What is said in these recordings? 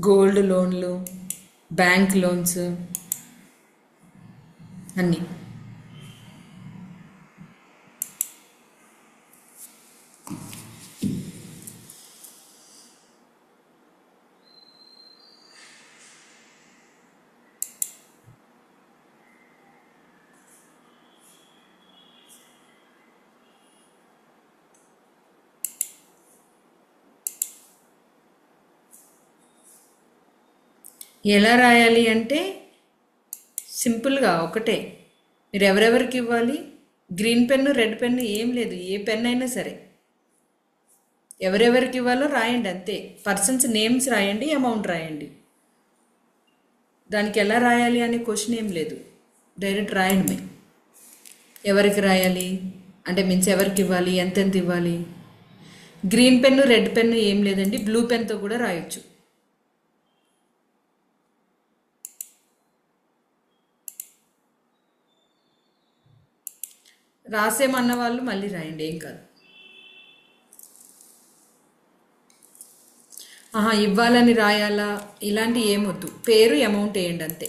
Gold లోన్లు, bank loans అన్నీ. ఎలా రాయాలి అంటే సింపుల్గా ఒకటే. మీరు ఎవరెవరికి ఇవ్వాలి, గ్రీన్ పెన్ను రెడ్ పెన్ను ఏం లేదు, ఏ పెన్ అయినా సరే ఎవరెవరికి ఇవ్వాలో రాయండి అంతే. పర్సన్స్ నేమ్స్ రాయండి, అమౌంట్ రాయండి. దానికి ఎలా రాయాలి అనే క్వశ్చన్ ఏం లేదు, డైరెక్ట్ రాయండి. ఎవరికి రాయాలి అంటే మీన్స్ ఎవరికి ఇవ్వాలి, ఎంతెంత ఇవ్వాలి. గ్రీన్ పెన్ను రెడ్ పెన్ను ఏం లేదండి, బ్లూ పెన్తో కూడా రాయొచ్చు. రాసేమన్న వాళ్ళు మళ్ళీ రాయండి, ఏం కాదు. ఇవ్వాలని రాయాలా ఇలాంటి ఏమొద్దు, పేరు అమౌంట్ వేయండి అంతే.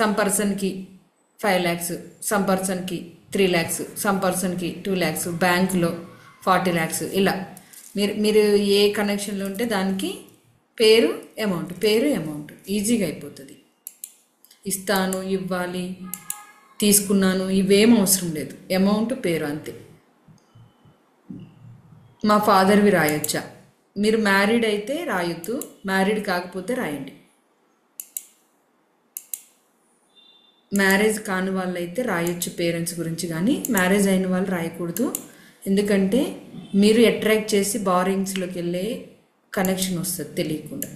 సమ్ పర్సన్కి 5 lakhs, సమ్ పర్సన్కి 3 lakhs, సమ్ పర్సన్కి 2 lakhs, బ్యాంకులో 40 lakhs. ఇలా మీరు ఏ కనెక్షన్లో ఉంటే దానికి పేరు అమౌంట్ ఈజీగా అయిపోతుంది. ఇస్తాను, ఇవ్వాలి, తీసుకున్నాను ఇవేం అవసరం లేదు, అమౌంట్ పేరు అంతే. మా ఫాదర్వి రాయొచ్చా, మీరు మ్యారీడ్ అయితే రాయొద్దు, మ్యారీడ్ కాకపోతే రాయండి. మ్యారేజ్ కాని వాళ్ళు అయితే రాయొచ్చు పేరెంట్స్ గురించి, కానీ మ్యారేజ్ అయిన వాళ్ళు రాయకూడదు. ఎందుకంటే మీరు అట్రాక్ట్ చేసి బారింగ్స్లోకి వెళ్ళే కనెక్షన్ వస్తుంది తెలియకుండా.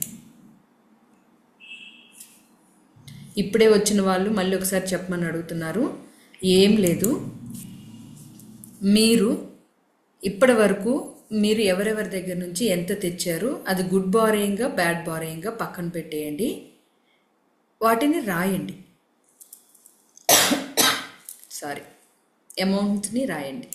ఇప్పుడే వచ్చిన వాళ్ళు మళ్ళీ ఒకసారి చెప్పమని అడుగుతున్నారు. ఏం లేదు, మీరు ఇప్పటి వరకు మీరు ఎవరెవరి దగ్గర నుంచి ఎంత తెచ్చారు అది గుడ్ బారోయింగ్గా బ్యాడ్ బారోయింగ్గా పక్కన పెట్టేయండి, వాటిని రాయండి. అమౌంట్ని రాయండి.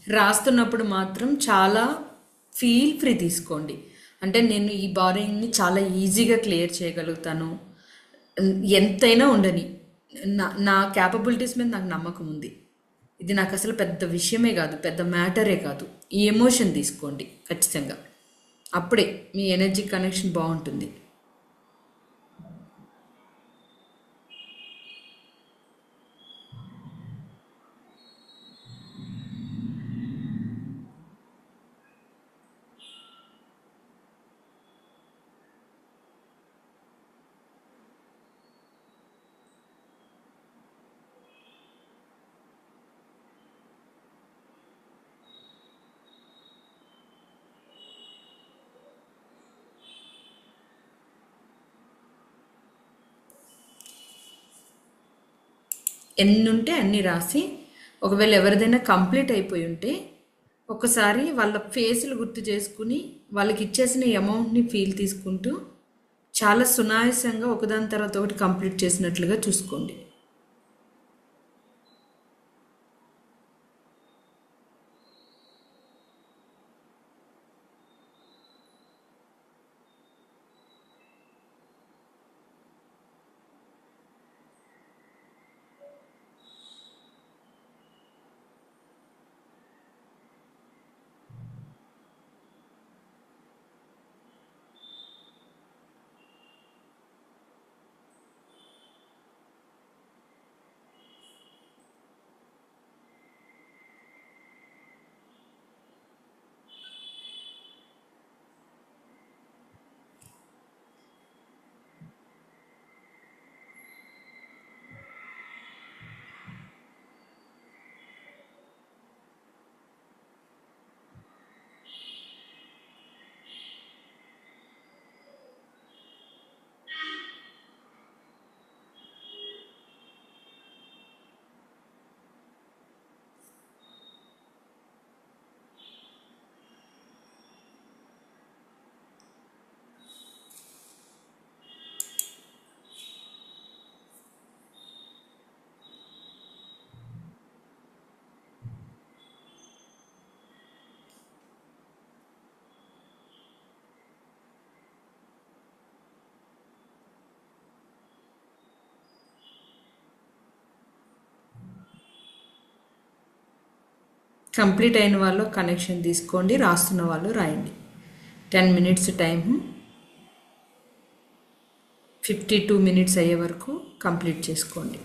రాస్తున్నప్పుడు మాత్రం చాలా ఫీల్ ఫ్రీ తీసుకోండి. అంటే నేను ఈ బారోయింగ్ని చాలా ఈజీగా క్లియర్ చేయగలుగుతాను, ఎంతైనా ఉండని, నా క్యాపబిలిటీస్ మీద నాకు నమ్మకం ఉంది, ఇది నాకు అసలు పెద్ద విషయమే కాదు, పెద్ద మ్యాటరే కాదు, ఈ ఎమోషన్ తీసుకోండి ఖచ్చితంగా. అప్పుడే మీ ఎనర్జీ కనెక్షన్ బాగుంటుంది. ఎన్ని ఉంటే అన్ని రాసి, ఒకవేళ ఎవరిదైనా కంప్లీట్ అయిపోయి ఉంటే ఒకసారి వాళ్ళ ఫేసులు గుర్తు చేసుకుని వాళ్ళకి ఇచ్చేసిన అమౌంట్ని ఫీల్ తీసుకుంటూ చాలా సునాయాసంగా ఒకదాని తర్వాత ఒకటి కంప్లీట్ చేసినట్లుగా చూసుకోండి. కంప్లీట్ అయిన వాళ్ళు కనెక్షన్ తీసుకోండి, రాస్తున్న వాళ్ళు రాయండి. 10 minutes టైము, 52 minutes అయ్యే వరకు కంప్లీట్ చేసుకోండి.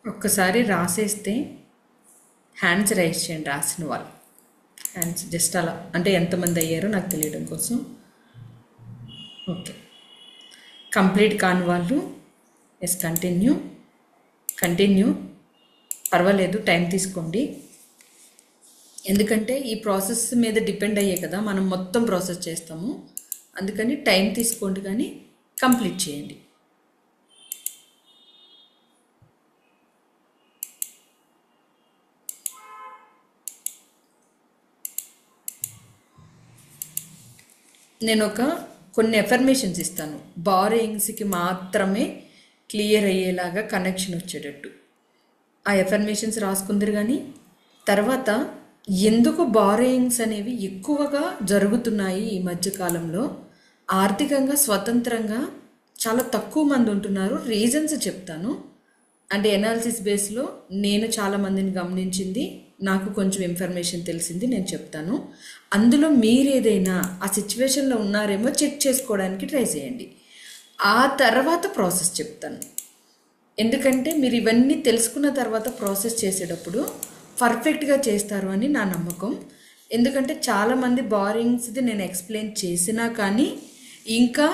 ఒక్కసారి రాసేస్తే హ్యాండ్స్ రైజ్ చేయండి. రాసిన వాళ్ళు హ్యాండ్స్ జస్ట్ అలా, అంటే ఎంతమంది అయ్యారో నాకు తెలియడం కోసం. ఓకే, కంప్లీట్ కాని వాళ్ళు ఎస్ కంటిన్యూ పర్వాలేదు, టైం తీసుకోండి. ఎందుకంటే ఈ ప్రాసెస్ మీద డిపెండ్ అయ్యే కదా మనం మొత్తం ప్రాసెస్ చేస్తాము, అందుకని టైం తీసుకోండి కానీ కంప్లీట్ చేయండి. నేను కొన్ని ఎఫర్మేషన్స్ ఇస్తాను, బారోయింగ్స్కి మాత్రమే క్లియర్ అయ్యేలాగా కనెక్షన్ వచ్చేటట్టు. ఆ ఎఫర్మేషన్స్ రాసుకుందరు. కానీ తర్వాత ఎందుకు బారోయింగ్స్ అనేవి ఎక్కువగా జరుగుతున్నాయి ఈ మధ్యకాలంలో, ఆర్థికంగా స్వతంత్రంగా చాలా తక్కువ మంది ఉంటున్నారు, రీజన్స్ చెప్తాను. అంటే ఎనాలిసిస్ బేస్లో నేను చాలామందిని గమనించింది, నాకు కొంచెం ఇన్ఫర్మేషన్ తెలిసింది, నేను చెప్తాను. అందులో మీరు ఏదైనా ఆ సిచ్యువేషన్లో ఉన్నారేమో చెక్ చేసుకోవడానికి ట్రై చేయండి. ఆ తర్వాత ప్రాసెస్ చెప్తాను. ఎందుకంటే మీరు ఇవన్నీ తెలుసుకున్న తర్వాత ప్రాసెస్ చేసేటప్పుడు పర్ఫెక్ట్గా చేస్తారు అని నా నమ్మకం. ఎందుకంటే చాలామంది బారింగ్స్ది నేను ఎక్స్ప్లెయిన్ చేసినా కానీ ఇంకా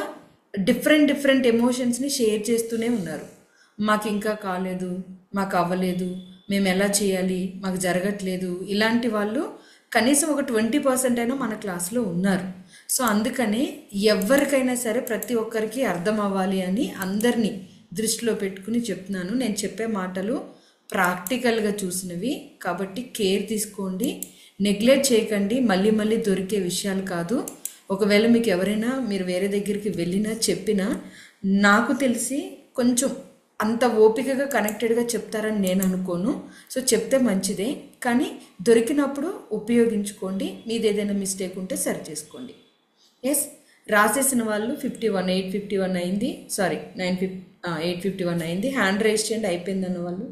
డిఫరెంట్ ఎమోషన్స్ని షేర్ చేస్తూనే ఉన్నారు. మాకు ఇంకా కాలేదు, మాకు అవ్వలేదు, మేము ఎలా చేయాలి, మాకు జరగట్లేదు, ఇలాంటి వాళ్ళు కనీసం ఒక 20% అయినా మన క్లాస్లో ఉన్నారు. సో అందుకనే ఎవరికైనా సరే ప్రతి ఒక్కరికి అర్థం అవ్వాలి అని అందరినీ దృష్టిలో పెట్టుకుని చెప్తున్నాను. నేను చెప్పే మాటలు ప్రాక్టికల్గా చూసినవి కాబట్టి కేర్ తీసుకోండి, నెగ్లెక్ట్ చేయకండి. మళ్ళీ మళ్ళీ దొరికే విషయాలు కాదు. ఒకవేళ మీకు ఎవరైనా మీరు వేరే దగ్గరికి వెళ్ళినా చెప్పినా నాకు తెలిసి కొంచెం అంత ఓపికగా కనెక్టెడ్గా చెప్తారని నేను అనుకోను. సో చెప్తే మంచిదే, కానీ దొరికినప్పుడు ఉపయోగించుకోండి. మీది ఏదైనా మిస్టేక్ ఉంటే సరి చేసుకోండి. ఎస్, రాసేసిన వాళ్ళు 51, 851 అయింది, సారీ 851 అయింది. హ్యాండ్ రైజ్ చేయండి అయిపోయిందన్న వాళ్ళు.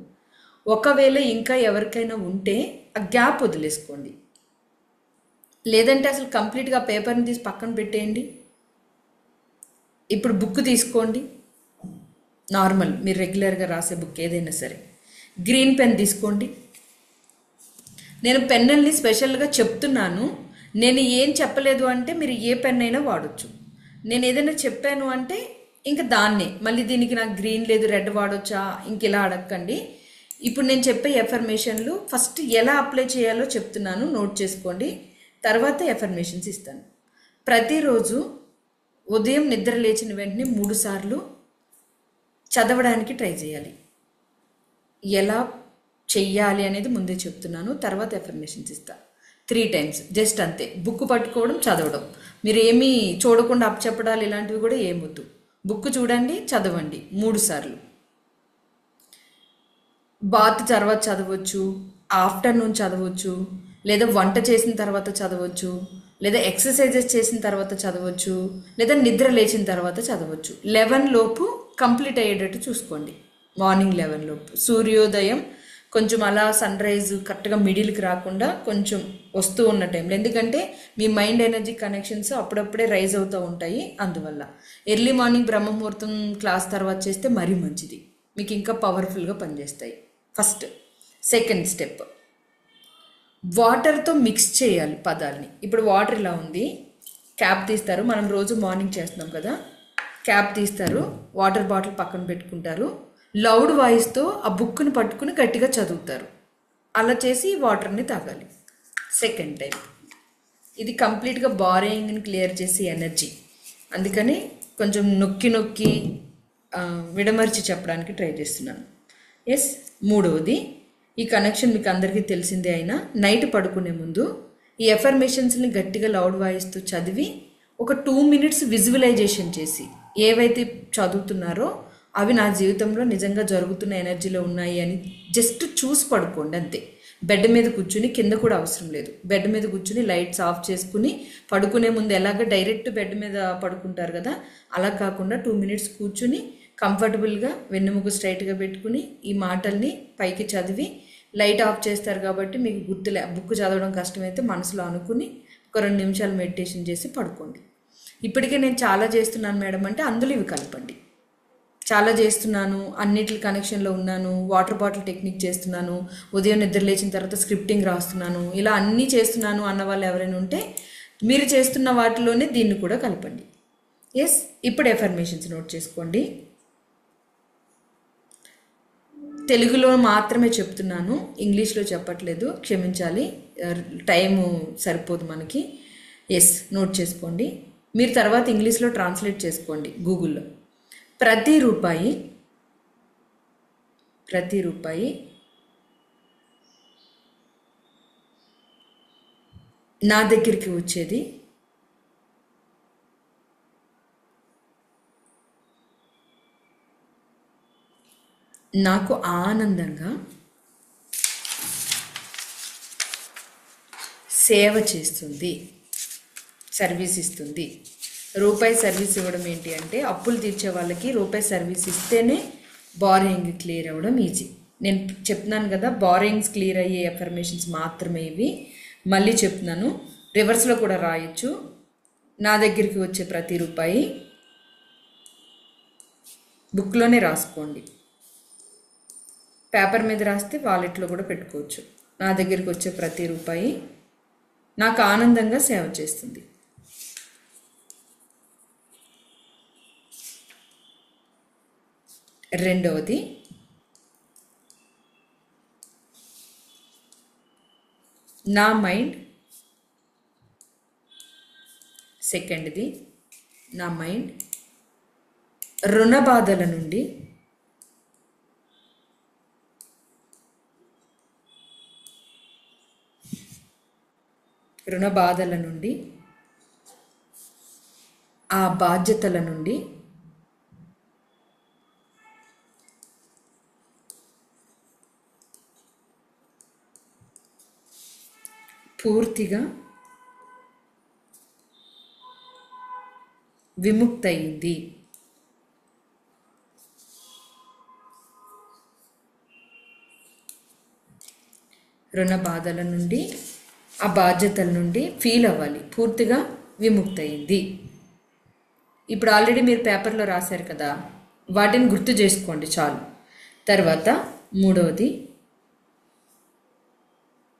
ఒకవేళ ఇంకా ఎవరికైనా ఉంటే ఆ గ్యాప్ వదిలేసుకోండి, లేదంటే అసలు కంప్లీట్గా పేపర్ని తీసి పక్కన పెట్టేయండి. ఇప్పుడు బుక్ తీసుకోండి, నార్మల్ మీరు రెగ్యులర్గా రాసే బుక్ ఏదైనా సరే. గ్రీన్ పెన్ తీసుకోండి. నేను పెన్నుల్ని స్పెషల్గా చెప్తున్నాను. నేను ఏం చెప్పలేదు అంటే మీరు ఏ పెన్ అయినా వాడచ్చు. నేను ఏదైనా చెప్పాను అంటే ఇంకా దాన్నే మళ్ళీ దీనికి నాకు గ్రీన్ లేదు రెడ్ వాడొచ్చా ఇంక ఇలా అడగండి. ఇప్పుడు నేను చెప్పే ఎఫర్మేషన్లు ఫస్ట్ ఎలా అప్లై చేయాలో చెప్తున్నాను, నోట్ చేసుకోండి. తర్వాత ఎఫర్మేషన్స్ ఇస్తాను. ప్రతిరోజు ఉదయం నిద్ర లేచిన వెంటనే 3 సార్లు చదవడానికి ట్రై చేయాలి. ఎలా చెయ్యాలి అనేది ముందే చెప్తున్నాను, తర్వాత ఎఫర్మేషన్స్ ఇస్తా. 3 times జస్ట్ అంతే. బుక్ పట్టుకోవడం, చదవడం. మీరు ఏమీ చూడకుండా అప్పచెప్పడాలు ఇలాంటివి కూడా ఏమొద్దు. బుక్ చూడండి, చదవండి 3 సార్లు. బాత్ తర్వాత చదవచ్చు, ఆఫ్టర్నూన్ చదవచ్చు, లేదా వంట చేసిన తర్వాత చదవచ్చు, లేదా ఎక్సర్సైజెస్ చేసిన తర్వాత చదవచ్చు, లేదా నిద్ర లేచిన తర్వాత చదవచ్చు. 11 లోపు కంప్లీట్ అయ్యేటట్టు చూసుకోండి. మార్నింగ్ 11 లోపు. సూర్యోదయం కొంచెం అలా సన్ రైజ్ కరెక్ట్గా మిడిల్కి రాకుండా కొంచెం వస్తూ ఉన్న టైంలో, ఎందుకంటే మీ మైండ్ ఎనర్జీ కనెక్షన్స్ అప్పుడప్పుడే రైజ్ అవుతూ ఉంటాయి. అందువల్ల ఎర్లీ మార్నింగ్ బ్రహ్మముహూర్తం క్లాస్ తర్వాత చేస్తే మరీ మంచిది, మీకు ఇంకా పవర్ఫుల్గా పనిచేస్తాయి. ఫస్ట్. సెకండ్ స్టెప్, వాటర్తో మిక్స్ చేయాలి పదాలని. ఇప్పుడు వాటర్ ఇలా ఉంది, క్యాప్ తీస్తారు, మనం రోజు మార్నింగ్ చేస్తున్నాం కదా, క్యాప్ తీస్తారు, వాటర్ బాటిల్ పక్కన పెట్టుకుంటారు, లౌడ్ వాయిస్తో ఆ బుక్ని పట్టుకుని గట్టిగా చదువుతారు. అలా చేసి వాటర్ని తాగాలి. Second time. ఇది కంప్లీట్గా బారింగ్ని క్లియర్ చేసే ఎనర్జీ, అందుకని కొంచెం నొక్కి నొక్కి విడమర్చి చెప్పడానికి ట్రై చేస్తున్నాను. ఎస్. మూడవది, ఈ కనెక్షన్ మీకు అందరికీ తెలిసిందే అయినా నైట్ పడుకునే ముందు ఈ ఎఫర్మేషన్స్ని గట్టిగా లౌడ్ వాయిస్తో చదివి ఒక 2 minutes విజువలైజేషన్ చేసి ఏవైతే చదువుతున్నారో అవి నా జీవితంలో నిజంగా జరుగుతున్న ఎనర్జీలో ఉన్నాయి అని జస్ట్ చూసి పడుకోండి అంతే. బెడ్ మీద కూర్చుని, కింద కూడా అవసరం లేదు, బెడ్ మీద కూర్చుని లైట్స్ ఆఫ్ చేసుకుని పడుకునే ముందు ఎలాగ డైరెక్ట్ బెడ్ మీద పడుకుంటారు కదా, అలా కాకుండా 2 minutes కూర్చుని కంఫర్టబుల్గా వెన్నెముక స్ట్రైట్గా పెట్టుకుని ఈ మాటల్ని పైకి చదివి లైట్ ఆఫ్ చేస్తారు కాబట్టి మీకు బుక్ చదవడం కష్టమైతే మనసులో అనుకుని ఒక 2 నిమిషాలు మెడిటేషన్ చేసి పడుకోండి. ఇప్పటికే నేను చాలా చేస్తున్నాను మేడం అంటే అందులో ఇవి కలపండి. చాలా చేస్తున్నాను, అన్నిటి కనెక్షన్లో ఉన్నాను, వాటర్ బాటిల్ టెక్నిక్ చేస్తున్నాను, ఉదయం నిద్ర లేచిన తర్వాత స్క్రిప్టింగ్ రాస్తున్నాను, ఇలా అన్నీ చేస్తున్నాను అన్న వాళ్ళు ఎవరైనా ఉంటే మీరు చేస్తున్న వాటిలోనే దీన్ని కూడా కలపండి. ఎస్. ఇప్పుడు ఎఫర్మేషన్స్ నోట్ చేసుకోండి. తెలుగులో మాత్రమే చెప్తున్నాను, ఇంగ్లీష్లో చెప్పట్లేదు, క్షమించాలి, టైము సరిపోదు మనకి. ఎస్, నోట్ చేసుకోండి. మీరు తర్వాత ఇంగ్లీష్లో ట్రాన్స్లేట్ చేసుకోండి గూగుల్లో. ప్రతి రూపాయి నా దగ్గరికి వచ్చేది నాకు ఆనందంగా సేవ చేస్తుంది, సర్వీస్ ఇస్తుంది. రూపాయి సర్వీస్ ఇవ్వడం ఏంటి అంటే, అప్పులు తీర్చే వాళ్ళకి రూపాయి సర్వీస్ ఇస్తేనే బారింగ్ క్లియర్ అవ్వడం ఈజీ. నేను చెప్తున్నాను కదా, బారింగ్స్ క్లియర్ అయ్యే ఎఫర్మేషన్స్ మాత్రమే ఇవి. మళ్ళీ చెప్తున్నాను, రివర్స్లో కూడా రాయొచ్చు. నా దగ్గరికి వచ్చే ప్రతి రూపాయి బుక్లోనే రాసుకోండి, పేపర్ మీద రాస్తే వాలెట్లో కూడా పెట్టుకోవచ్చు. నా దగ్గరికి వచ్చే ప్రతి రూపాయి నాకు ఆనందంగా సేవ చేస్తుంది. రెండవది, నా మైండ్. సెకండ్ది, నా మైండ్ రుణ బాధల నుండి రుణ బాధల నుండి, ఆ బాధ్యతల నుండి పూర్తిగా విముక్తయింది. రుణ బాధల నుండి, ఆ బాధ్యతల నుండి ఫీల్ అవ్వాలి, పూర్తిగా విముక్తయింది. ఇప్పుడు ఆల్రెడీ మీరు పేపర్లో రాశారు కదా, వాటిని గుర్తు చేసుకోండి చాలు. తర్వాత మూడవది,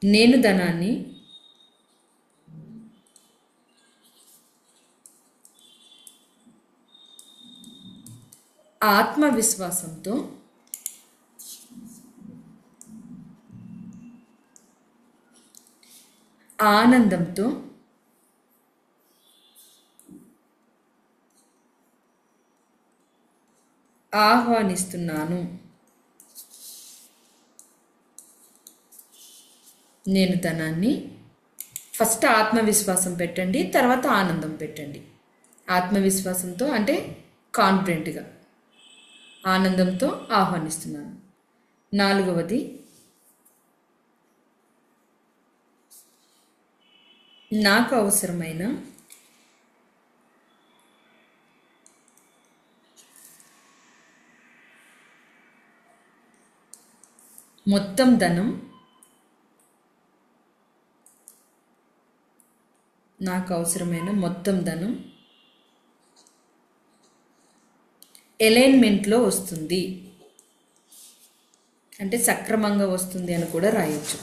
నేను ధనాన్ని ఆత్మవిశ్వాసంతో ఆనందంతో ఆహ్వానిస్తున్నాను. నేను ధనాన్ని, ఫస్ట్ ఆత్మవిశ్వాసం పెట్టండి, తర్వాత ఆనందం పెట్టండి. ఆత్మవిశ్వాసంతో అంటే కాన్ఫిడెంట్గా, ఆనందంతో ఆహ్వానిస్తున్నాను. నాలుగవది, నాకు అవసరమైన మొత్తం ధనం, నాకు అవసరమైన మొత్తం ధనం అలైన్మెంట్లో వస్తుంది, అంటే సక్రమంగా వస్తుంది అని కూడా రాయొచ్చు.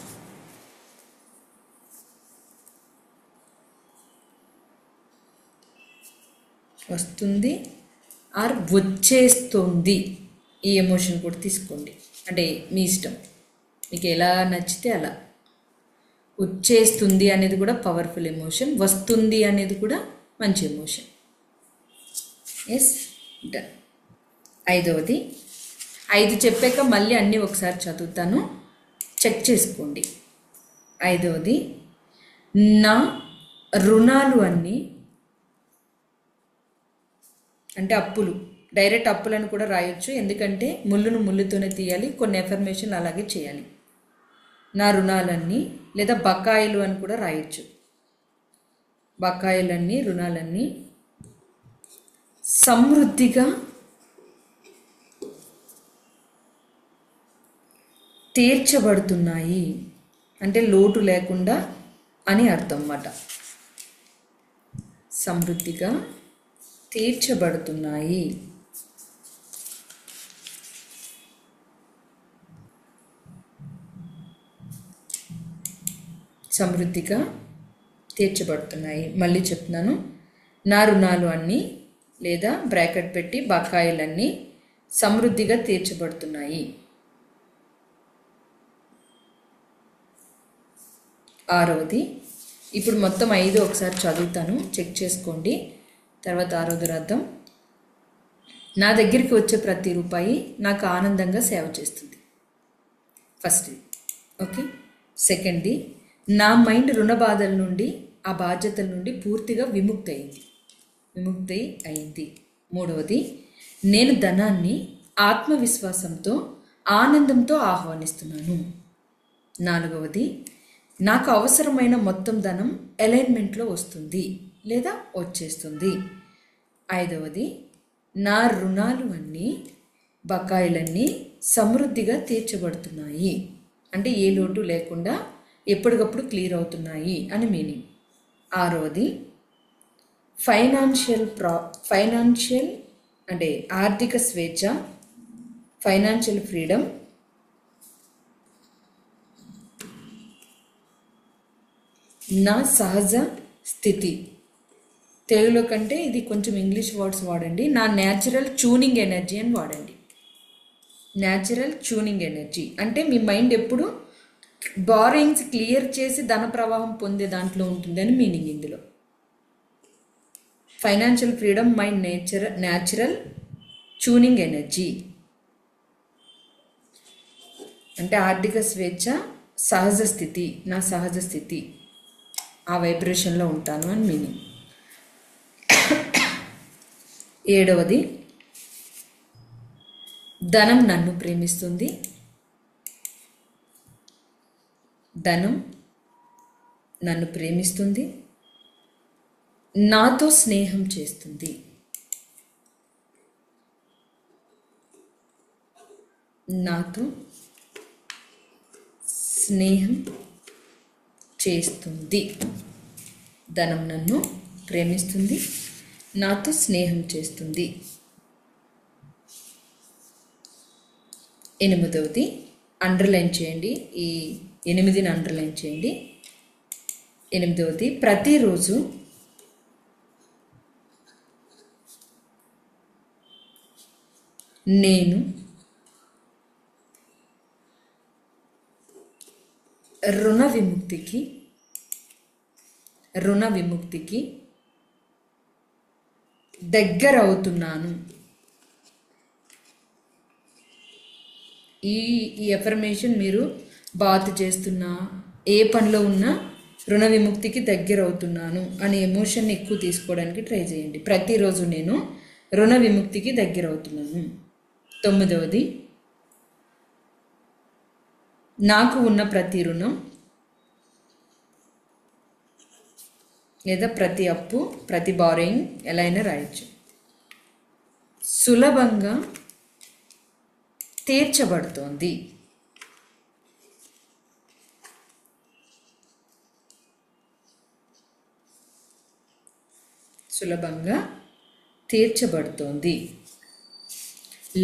వస్తుంది ఆర్ వచ్చేస్తుంది, ఈ ఎమోషన్ కూడా తీసుకోండి, అంటే మీ ఇష్టం, మీకు ఎలా నచ్చితే అలా. వచ్చేస్తుంది అనేది కూడా పవర్ఫుల్ ఎమోషన్, వస్తుంది అనేది కూడా మంచి ఎమోషన్. Yes, done. ఐదవది, 5 చెప్పాక మళ్ళీ అన్నీ ఒకసారి చదువుతాను, చెక్ చేసుకోండి. ఐదవది, నా రుణాలు అన్నీ, అంటే అప్పులు, డైరెక్ట్ అప్పులను కూడా రాయొచ్చు, ఎందుకంటే ముళ్ళును ముళ్ళుతోనే తీయాలి, కొన్ని ఎఫర్మేషన్లు అలాగే చేయాలి. నా రుణాలన్నీ, లేదా బకాయిలు అని కూడా రాయొచ్చు. బకాయిలన్నీ, రుణాలన్నీ సమృద్ధిగా తీర్చబడుతున్నాయి, అంటే లోటు లేకుండా అని అర్థం అన్నమాట. సమృద్ధిగా తీర్చబడుతున్నాయి. సమృద్ధిగా తీర్చబడుతున్నాయి. మళ్ళీ చెప్తున్నాను, నా రుణాలు అన్నీ, లేదా బ్రాకెట్ పెట్టి బకాయిలన్నీ సమృద్ధిగా తీర్చబడుతున్నాయి. ఆరవది, ఇప్పుడు మొత్తం 5 ఒకసారి చదువుతాను, చెక్ చేసుకోండి, తర్వాత ఆరవది రాద్దాం. నా దగ్గరికి వచ్చే ప్రతి రూపాయి నాకు ఆనందంగా సేవ చేస్తుంది. ఫస్ట్ది, ఓకే. సెకండ్ది, నా మైండ్ రుణ బాధల నుండి, ఆ బాధ్యతల నుండి పూర్తిగా విముక్తి అయింది. మూడవది, నేను ధనాన్ని ఆత్మవిశ్వాసంతో ఆనందంతో ఆహ్వానిస్తున్నాను. నాలుగవది, నాకు అవసరమైన మొత్తం ధనం అలైన్మెంట్లో వస్తుంది లేదా వచ్చేస్తుంది. ఐదవది, నా రుణాలు అన్నీ, బకాయిలన్నీ సమృద్ధిగా తీర్చబడుతున్నాయి, అంటే ఏ లోటు లేకుండా ఎప్పటికప్పుడు క్లియర్ అవుతున్నాయి అని మీనింగ్. ఆరవది, ఫైనాన్షియల్ అంటే ఆర్థిక స్వేచ్ఛ, ఫైనాన్షియల్ ఫ్రీడమ్ నా సహజ స్థితి. తెలుగులో కంటే ఇది కొంచెం ఇంగ్లీష్ వర్డ్స్ వాడండి. నా న్యాచురల్ ట్యూనింగ్ ఎనర్జీ అని వాడండి. న్యాచురల్ ట్యూనింగ్ ఎనర్జీ అంటే మీ మైండ్ ఎప్పుడు బారింగ్స్ క్లియర్ చేసి ధన ప్రవాహం పొందే దాంట్లో ఉంటుంది అని మీనింగ్ ఇందులో. Financial freedom my natural tuning energy అంటే ఆర్థిక స్వేచ్ఛ, సహజ స్థితి, నా సహజ స్థితి, ఆ వైబ్రేషన్లో ఉంటాను అని మీనింగ్. 7వది, ధనం నన్ను ప్రేమిస్తుంది, ధనం నన్ను ప్రేమిస్తుంది, నాతో స్నేహం చేస్తుంది, నాతో స్నేహం చేస్తుంది. ధనం నన్ను ప్రేమిస్తుంది, నాతో స్నేహం చేస్తుంది. 8వది అండర్లైన్ చేయండి, ఈ 8ని అండర్లైన్ చేయండి. 8వది, ప్రతిరోజు నేను రుణ విముక్తికి దగ్గర అవుతున్నాను. ఈ ఎఫర్మేషన్ మీరు బాత్ చేస్తున్నా, ఏ పనిలో ఉన్నా రుణ విముక్తికి దగ్గర అవుతున్నాను అనే ఎమోషన్ని ఎక్కువ తీసుకోవడానికి ట్రై చేయండి. ప్రతిరోజు నేను రుణ విముక్తికి దగ్గర అవుతున్నాను. 9వది, నాకు ఉన్న ప్రతి రుణం లేదా ప్రతి అప్పు, ప్రతి బారోయింగ్ ఎలా అయినా రాయొచ్చు, సులభంగా తీర్చబడుతోంది. సులభంగా తీర్చబడుతోంది.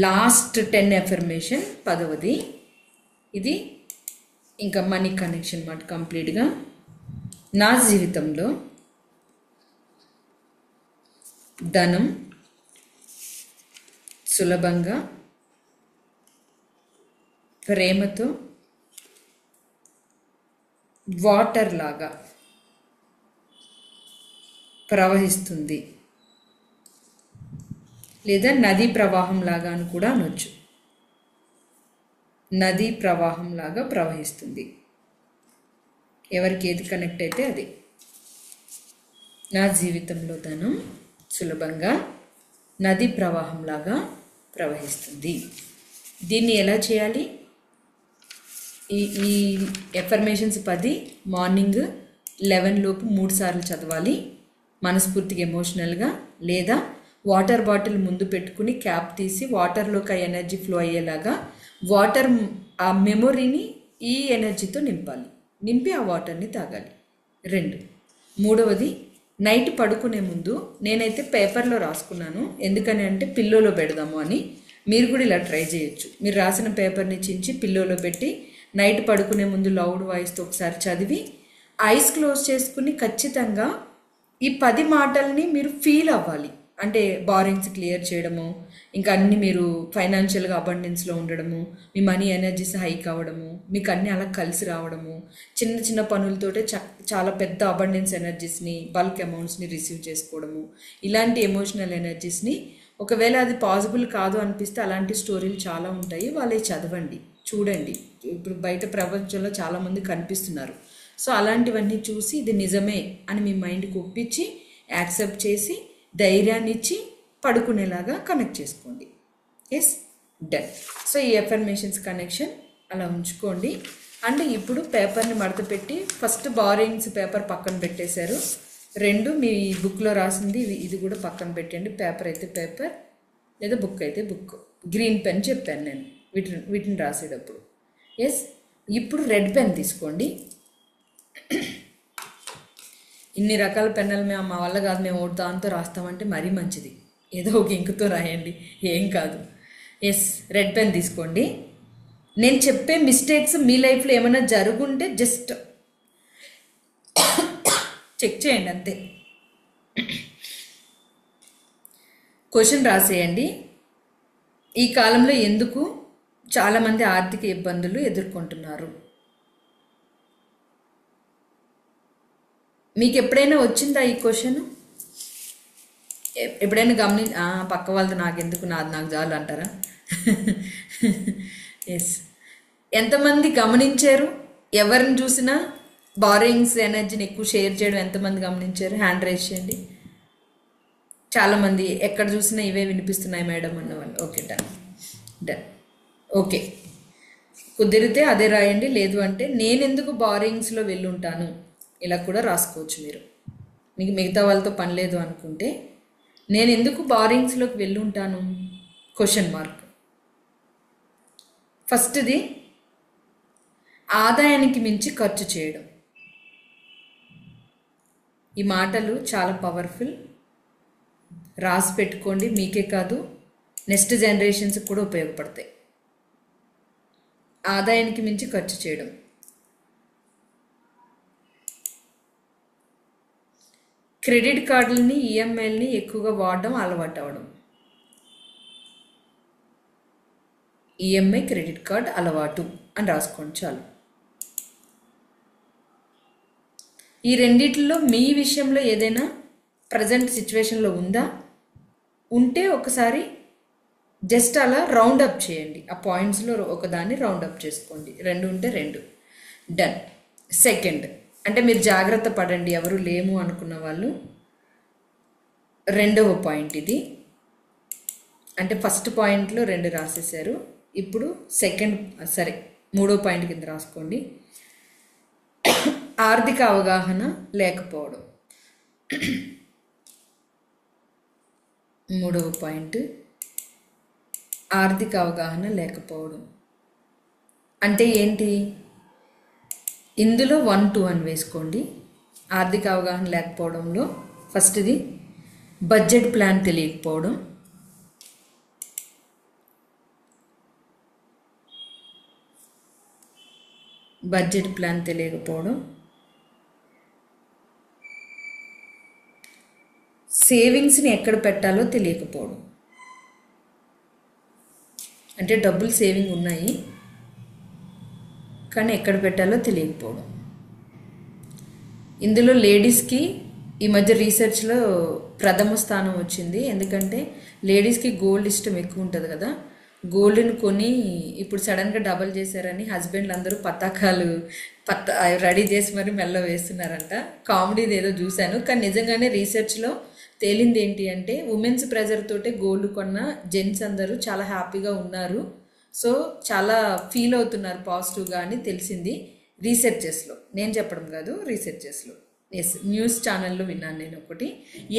లాస్ట్ 10 ఎఫర్మేషన్ 10వది, ఇది ఇంకా మనీ కనెక్షన్ మాట కంప్లీట్గా. నా జీవితంలో ధనం సులభంగా ప్రేమతో వాటర్ లాగా ప్రవహిస్తుంది, లేదా నదీ ప్రవాహం లాగా అని కూడా అనొచ్చు. నదీ ప్రవాహం లాగా ప్రవహిస్తుంది. ఎవరికి ఏది కనెక్ట్ అయితే అది. నా జీవితంలో ధనం సులభంగా నదీ ప్రవాహం లాగా ప్రవహిస్తుంది. దీన్ని ఎలా చేయాలి? ఈ ఎఫర్మేషన్స్ 10 మార్నింగ్ 11 లోపు 3 సార్లు చదవాలి మనస్ఫూర్తిగా, ఎమోషనల్గా. లేదా వాటర్ బాటిల్ ముందు పెట్టుకుని క్యాప్ తీసి వాటర్లోకి ఆ ఎనర్జీ ఫ్లో అయ్యేలాగా వాటర్ ఆ మెమొరీని ఈ ఎనర్జీతో నింపి ఆ వాటర్ని తాగాలి. 2. 3వది, నైట్ పడుకునే ముందు నేనైతే పేపర్లో రాసుకున్నాను, ఎందుకని అంటే పిల్లోలో పెడదాము అని. మీరు కూడా ఇలా ట్రై చేయొచ్చు. మీరు రాసిన పేపర్ని చించి పిల్లోలో పెట్టి నైట్ పడుకునే ముందు లౌడ్ వాయిస్తో ఒకసారి చదివి ఐస్ క్లోజ్ చేసుకుని ఖచ్చితంగా ఈ 10 మాటల్ని మీరు ఫీల్ అవ్వాలి. అంటే బారింగ్స్ క్లియర్ చేయడము, ఇంకా అన్నీ మీరు ఫైనాన్షియల్గా అబండెన్స్లో ఉండడము, మీ మనీ ఎనర్జీస్ హైక్ అవ్వడము, మీకు అన్నీ అలా కలిసి రావడము, చిన్న చిన్న పనులతోటే చాలా పెద్ద అబండెన్స్ ఎనర్జీస్ని, బల్క్ అమౌంట్స్ని రిసీవ్ చేసుకోవడము, ఇలాంటి ఎమోషనల్ ఎనర్జీస్ని. ఒకవేళ అది పాసిబుల్ కాదు అనిపిస్తే అలాంటి స్టోరీలు చాలా ఉంటాయి, వాళ్ళే చదవండి, చూడండి. ఇప్పుడు బయట ప్రపంచంలో చాలామంది కనిపిస్తున్నారు. సో అలాంటివన్నీ చూసి ఇది నిజమే అని మీ మైండ్కి ఒప్పించి యాక్సెప్ట్ చేసి ధైర్యాన్ని ఇచ్చి పడుకునేలాగా కనెక్ట్ చేసుకోండి. Yes, done. సో ఈ ఎఫర్మేషన్స్ కనెక్షన్ అలా ఉంచుకోండి. అండ్ ఇప్పుడు పేపర్ని మడత పెట్టి ఫస్ట్ బారోయింగ్స్ పేపర్ పక్కన పెట్టేశారు. 2 మీ బుక్లో రాసింది ఇది కూడా పక్కన పెట్టండి. పేపర్ అయితే పేపర్, లేదా బుక్ అయితే బుక్. గ్రీన్ పెన్ చెప్పాను నేను వీటిని రాసేటప్పుడు. ఎస్, ఇప్పుడు రెడ్ పెన్ తీసుకోండి. ఇన్ని రకాల పెన్నులు మా వల్ల కాదు, మేము దాంతో రాస్తామంటే మరీ మంచిది, ఏదో ఒక ఇంకుతో రాయండి, ఏం కాదు. ఎస్, రెడ్ పెన్ తీసుకోండి. నేను చెప్పే మిస్టేక్స్ మీ లైఫ్లో ఏమైనా జరుగుంటే జస్ట్ చెక్ చేయండి అంతే. క్వశ్చన్ రాసేయండి. ఈ కాలంలో ఎందుకు చాలామంది ఆర్థిక ఇబ్బందులు ఎదుర్కొంటున్నారు? మీకు ఎప్పుడైనా వచ్చిందా ఈ క్వశ్చన్? ఎప్పుడైనా పక్క వాళ్ళది నాకెందుకు, నాది నాకు చాలు అంటారా? ఎస్. ఎంతమంది గమనించారు? ఎవరిని చూసినా బారోయింగ్స్ ఎనర్జీని ఎక్కువ షేర్ చేయడం ఎంతమంది గమనించారు? హ్యాండ్ రైజ్ చేయండి. చాలామంది ఎక్కడ చూసినా ఇవే వినిపిస్తున్నాయి మేడం అన్నవాళ్ళు. Okay, done done. ఓకే, కుదిరితే అదే రాయండి. లేదు అంటే నేను ఎందుకు బారోయింగ్స్లో వెళ్ళుంటాను ఇలా కూడా రాసుకోవచ్చు. మీరు మీకు మిగతా వాళ్ళతో పని లేదు అనుకుంటే నేను ఎందుకు బారోయింగ్స్లోకి వెళ్ళుంటాను క్వశ్చన్ మార్క్. ఫస్ట్ది ఆదాయానికి మించి ఖర్చు చేయడం. ఈ మాటలు చాలా పవర్ఫుల్, రాసి పెట్టుకోండి. మీకే కాదు నెక్స్ట్ జనరేషన్స్కి కూడా ఉపయోగపడతాయి. ఆదాయానికి మించి ఖర్చు చేయడం. క్రెడిట్ కార్డులని ఈఎంఐల్ని ఎక్కువగా వాడడం అలవాటు అవ్వడం. ఈఎంఐ క్రెడిట్ కార్డ్ అలవాటు అని రాసుకోండి చాలు. ఈ రెండిట్లో మీ విషయంలో ఏదైనా ప్రజెంట్ సిచ్యువేషన్లో ఉందా? ఉంటే ఒకసారి జస్ట్ అలా రౌండ్ అప్ చేయండి. ఆ పాయింట్స్లో ఒకదాన్ని రౌండ్ అప్ చేసుకోండి. 2 ఉంటే 2. డన్. సెకండ్ అంటే మీరు జాగ్రత్త పడండి ఎవరు లేము అనుకున్న వాళ్ళు. 2వ పాయింట్ ఇది. అంటే ఫస్ట్ పాయింట్లో 2 రాసేసారు. ఇప్పుడు సెకండ్, సరే 3వ పాయింట్ కింద రాసుకోండి. ఆర్థిక అవగాహన లేకపోవడం. 3వ పాయింట్ ఆర్థిక అవగాహన లేకపోవడం అంటే ఏంటి? ఇందులో 1, 2 అని వేసుకోండి. ఆర్థిక అవగాహన లేకపోవడంలో ఫస్ట్ది బడ్జెట్ ప్లాన్ తెలియకపోవడం, బడ్జెట్ ప్లాన్ తెలియకపోవడం, సేవింగ్స్ని ఎక్కడ పెట్టాలో తెలియకపోవడం. అంటే డబ్బులు సేవింగ్ ఉన్నాయి కానీ ఎక్కడ పెట్టాలో తెలియకపోవడం. ఇందులో లేడీస్కి ఈ మధ్య రీసెర్చ్లో ప్రథమ స్థానం వచ్చింది. ఎందుకంటే లేడీస్కి గోల్డ్ ఇష్టం ఎక్కువ ఉంటుంది కదా. గోల్డ్ని కొని ఇప్పుడు సడన్గా డబల్ చేశారని హస్బెండ్లు అందరూ పతాకాలు రెడీ చేసి మరి మెల్ల వేస్తున్నారంట. కామెడీది ఏదో చూశాను, కానీ నిజంగానే రీసెర్చ్లో తేలింది ఏంటి అంటే ఉమెన్స్ ప్రెజర్ తోటే గోల్డ్ కొన్న జెంట్స్ అందరూ చాలా హ్యాపీగా ఉన్నారు. సో చాలా ఫీల్ అవుతున్నారు పాజిటివ్గా అని తెలిసింది రీసెర్చెస్లో. నేను చెప్పడం కాదు, రీసెర్చెస్లో. ఎస్, న్యూస్ ఛానల్లో విన్నాను నేను ఒకటి.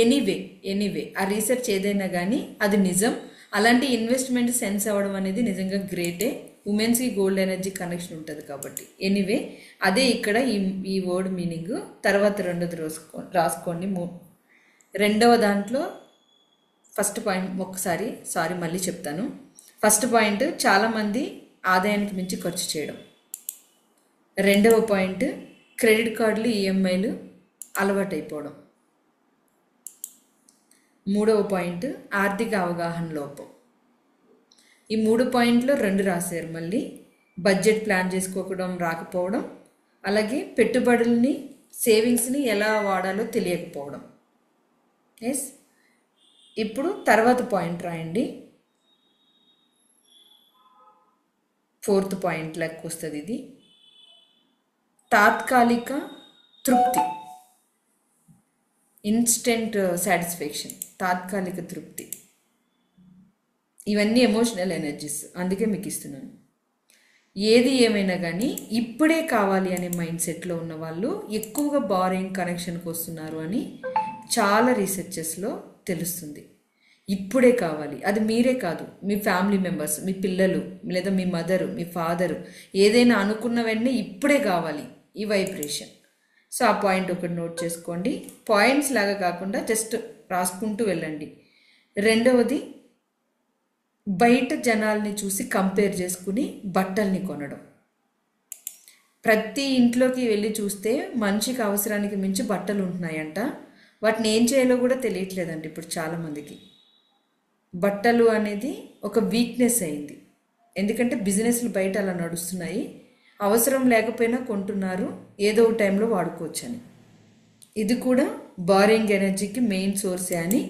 ఎనీవే ఆ రీసెర్చ్ ఏదైనా కానీ అది నిజం. అలాంటి ఇన్వెస్ట్మెంట్ సెన్స్ అవ్వడం అనేది నిజంగా గ్రేటే. ఉమెన్స్కి గోల్డ్ ఎనర్జీ కనెక్షన్ ఉంటుంది కాబట్టి. ఎనీవే అదే ఇక్కడ ఈ వర్డ్ మీనింగ్. తర్వాత 2ది రాసుకోండి. 2వ దాంట్లో ఫస్ట్ పాయింట్ ఒకసారి మళ్ళీ చెప్తాను. ఫస్ట్ పాయింట్ చాలామంది ఆదాయానికి మించి ఖర్చు చేయడం. 2వ పాయింట్ క్రెడిట్ కార్డులు ఈఎంఐలు అలవాటైపోవడం. 3వ పాయింట్ ఆర్థిక అవగాహన లోపం. ఈ 3 పాయింట్లు 2 రాశారు. మళ్ళీ బడ్జెట్ ప్లాన్ చేసుకోవడం రాకపోవడం, అలాగే పెట్టుబడుల్ని సేవింగ్స్ని ఎలా వాడాలో తెలియకపోవడం. ఎస్, ఇప్పుడు తర్వాత పాయింట్ రాయండి. 4th పాయింట్ లెక్క వస్తుంది ఇది. తాత్కాలిక తృప్తి, ఇన్స్టెంట్ సాటిస్ఫాక్షన్, తాత్కాలిక తృప్తి. ఇవన్నీ ఎమోషనల్ ఎనర్జీస్, అందుకే మీకు ఇస్తున్నాను. ఏది ఏమైనా కానీ ఇప్పుడే కావాలి అనే మైండ్ సెట్లో ఉన్న వాళ్ళు ఎక్కువగా బారోయింగ్ కనెక్షన్కి వస్తున్నారు అని చాలా రీసెర్చెస్లో తెలుస్తుంది. ఇప్పుడే కావాలి, అది మీరే కాదు, మీ ఫ్యామిలీ మెంబర్స్, మీ పిల్లలు, లేదా మీ మదరు, మీ ఫాదరు ఏదైనా అనుకున్న వెంటనే ఇప్పుడే కావాలి, ఈ వైబ్రేషన్. సో ఆ పాయింట్ ఒకటి నోట్ చేసుకోండి. పాయింట్స్ లాగా కాకుండా జస్ట్ రాసుకుంటూ వెళ్ళండి. 2వది బయట జనాల్ని చూసి కంపేర్ చేసుకుని బట్టల్ని కొనడం. ప్రతి ఇంట్లోకి వెళ్ళి చూస్తే మనిషికి అవసరానికి మించి బట్టలు ఉంటున్నాయంట. వాటిని ఏం చేయాలో కూడా తెలియట్లేదండి ఇప్పుడు చాలామందికి. బట్టలు అనేది ఒక వీక్నెస్ అయింది. ఎందుకంటే బిజినెస్లు బయట అలా నడుస్తున్నాయి. అవసరం లేకపోయినా కొంటున్నారు, ఏదో ఒక టైంలో వాడుకోవచ్చని. ఇది కూడా బారోయింగ్ ఎనర్జీకి మెయిన్ సోర్సే అని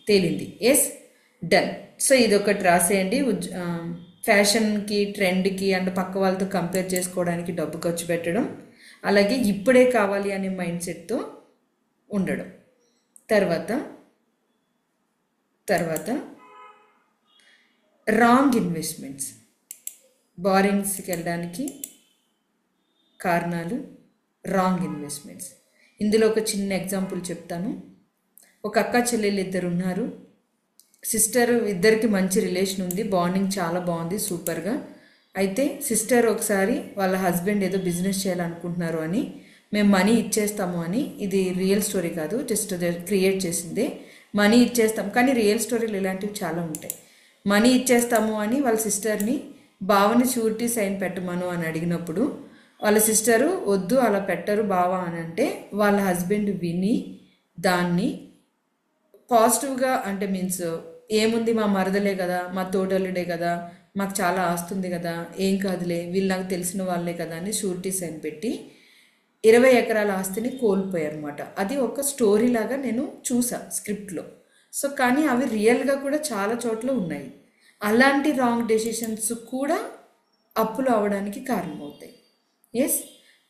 తేలింది. Yes, done. సో ఇదొకటి రాసేయండి. ఫ్యాషన్కి, ట్రెండ్కి అండ్ పక్క వాళ్ళతో కంపేర్ చేసుకోవడానికి డబ్బు ఖర్చు పెట్టడం, అలాగే ఇప్పుడే కావాలి అనే మైండ్ సెట్తో ఉండడం. తర్వాత తర్వాత రాంగ్ ఇన్వెస్ట్మెంట్స్. బారింగ్స్కి వెళ్ళడానికి కారణాలు రాంగ్ ఇన్వెస్ట్మెంట్స్. ఇందులో ఒక చిన్న ఎగ్జాంపుల్ చెప్తాను. ఒక అక్క చెల్లెలు ఇద్దరు ఉన్నారు. సిస్టర్ ఇద్దరికి మంచి రిలేషన్ ఉంది, బాండింగ్ చాలా బాగుంది, సూపర్గా. అయితే సిస్టర్ ఒకసారి వాళ్ళ హస్బెండ్ ఏదో బిజినెస్ చేయాలనుకుంటున్నారు అని, మేము మనీ ఇచ్చేస్తాము అని, ఇది రియల్ స్టోరీ కాదు, జస్ట్ క్రియేట్ చేసిందే, మనీ ఇచ్చేస్తాం, కానీ రియల్ స్టోరీలు ఇలాంటివి చాలా ఉంటాయి. మనీ ఇచ్చేస్తాము అని వాళ్ళ సిస్టర్ని బావని షూరిటీ సైన్ పెట్టమను అని అడిగినప్పుడు వాళ్ళ సిస్టరు వద్దు అలా పెట్టరు బావా అని అంటే వాళ్ళ హస్బెండ్ విని దాన్ని పాజిటివ్గా, అంటే మీన్స్ ఏముంది మా మరదలే కదా, మా తోటలుడే కదా, మాకు చాలా ఆస్తుంది కదా, ఏం కాదులే, వీళ్ళు నాకు తెలిసిన వాళ్ళే కదా అని షూరిటీ సైన్ పెట్టి 20 ఎకరాల ఆస్తిని కోల్పోయారన్నమాట. అది ఒక స్టోరీ లాగా నేను చూసా స్క్రిప్ట్లో. సో కానీ అవి రియల్గా కూడా చాలా చోట్ల ఉన్నాయి. అలాంటి రాంగ్ డెసిషన్స్ కూడా అప్పులు అవ్వడానికి కారణమవుతాయి. ఎస్,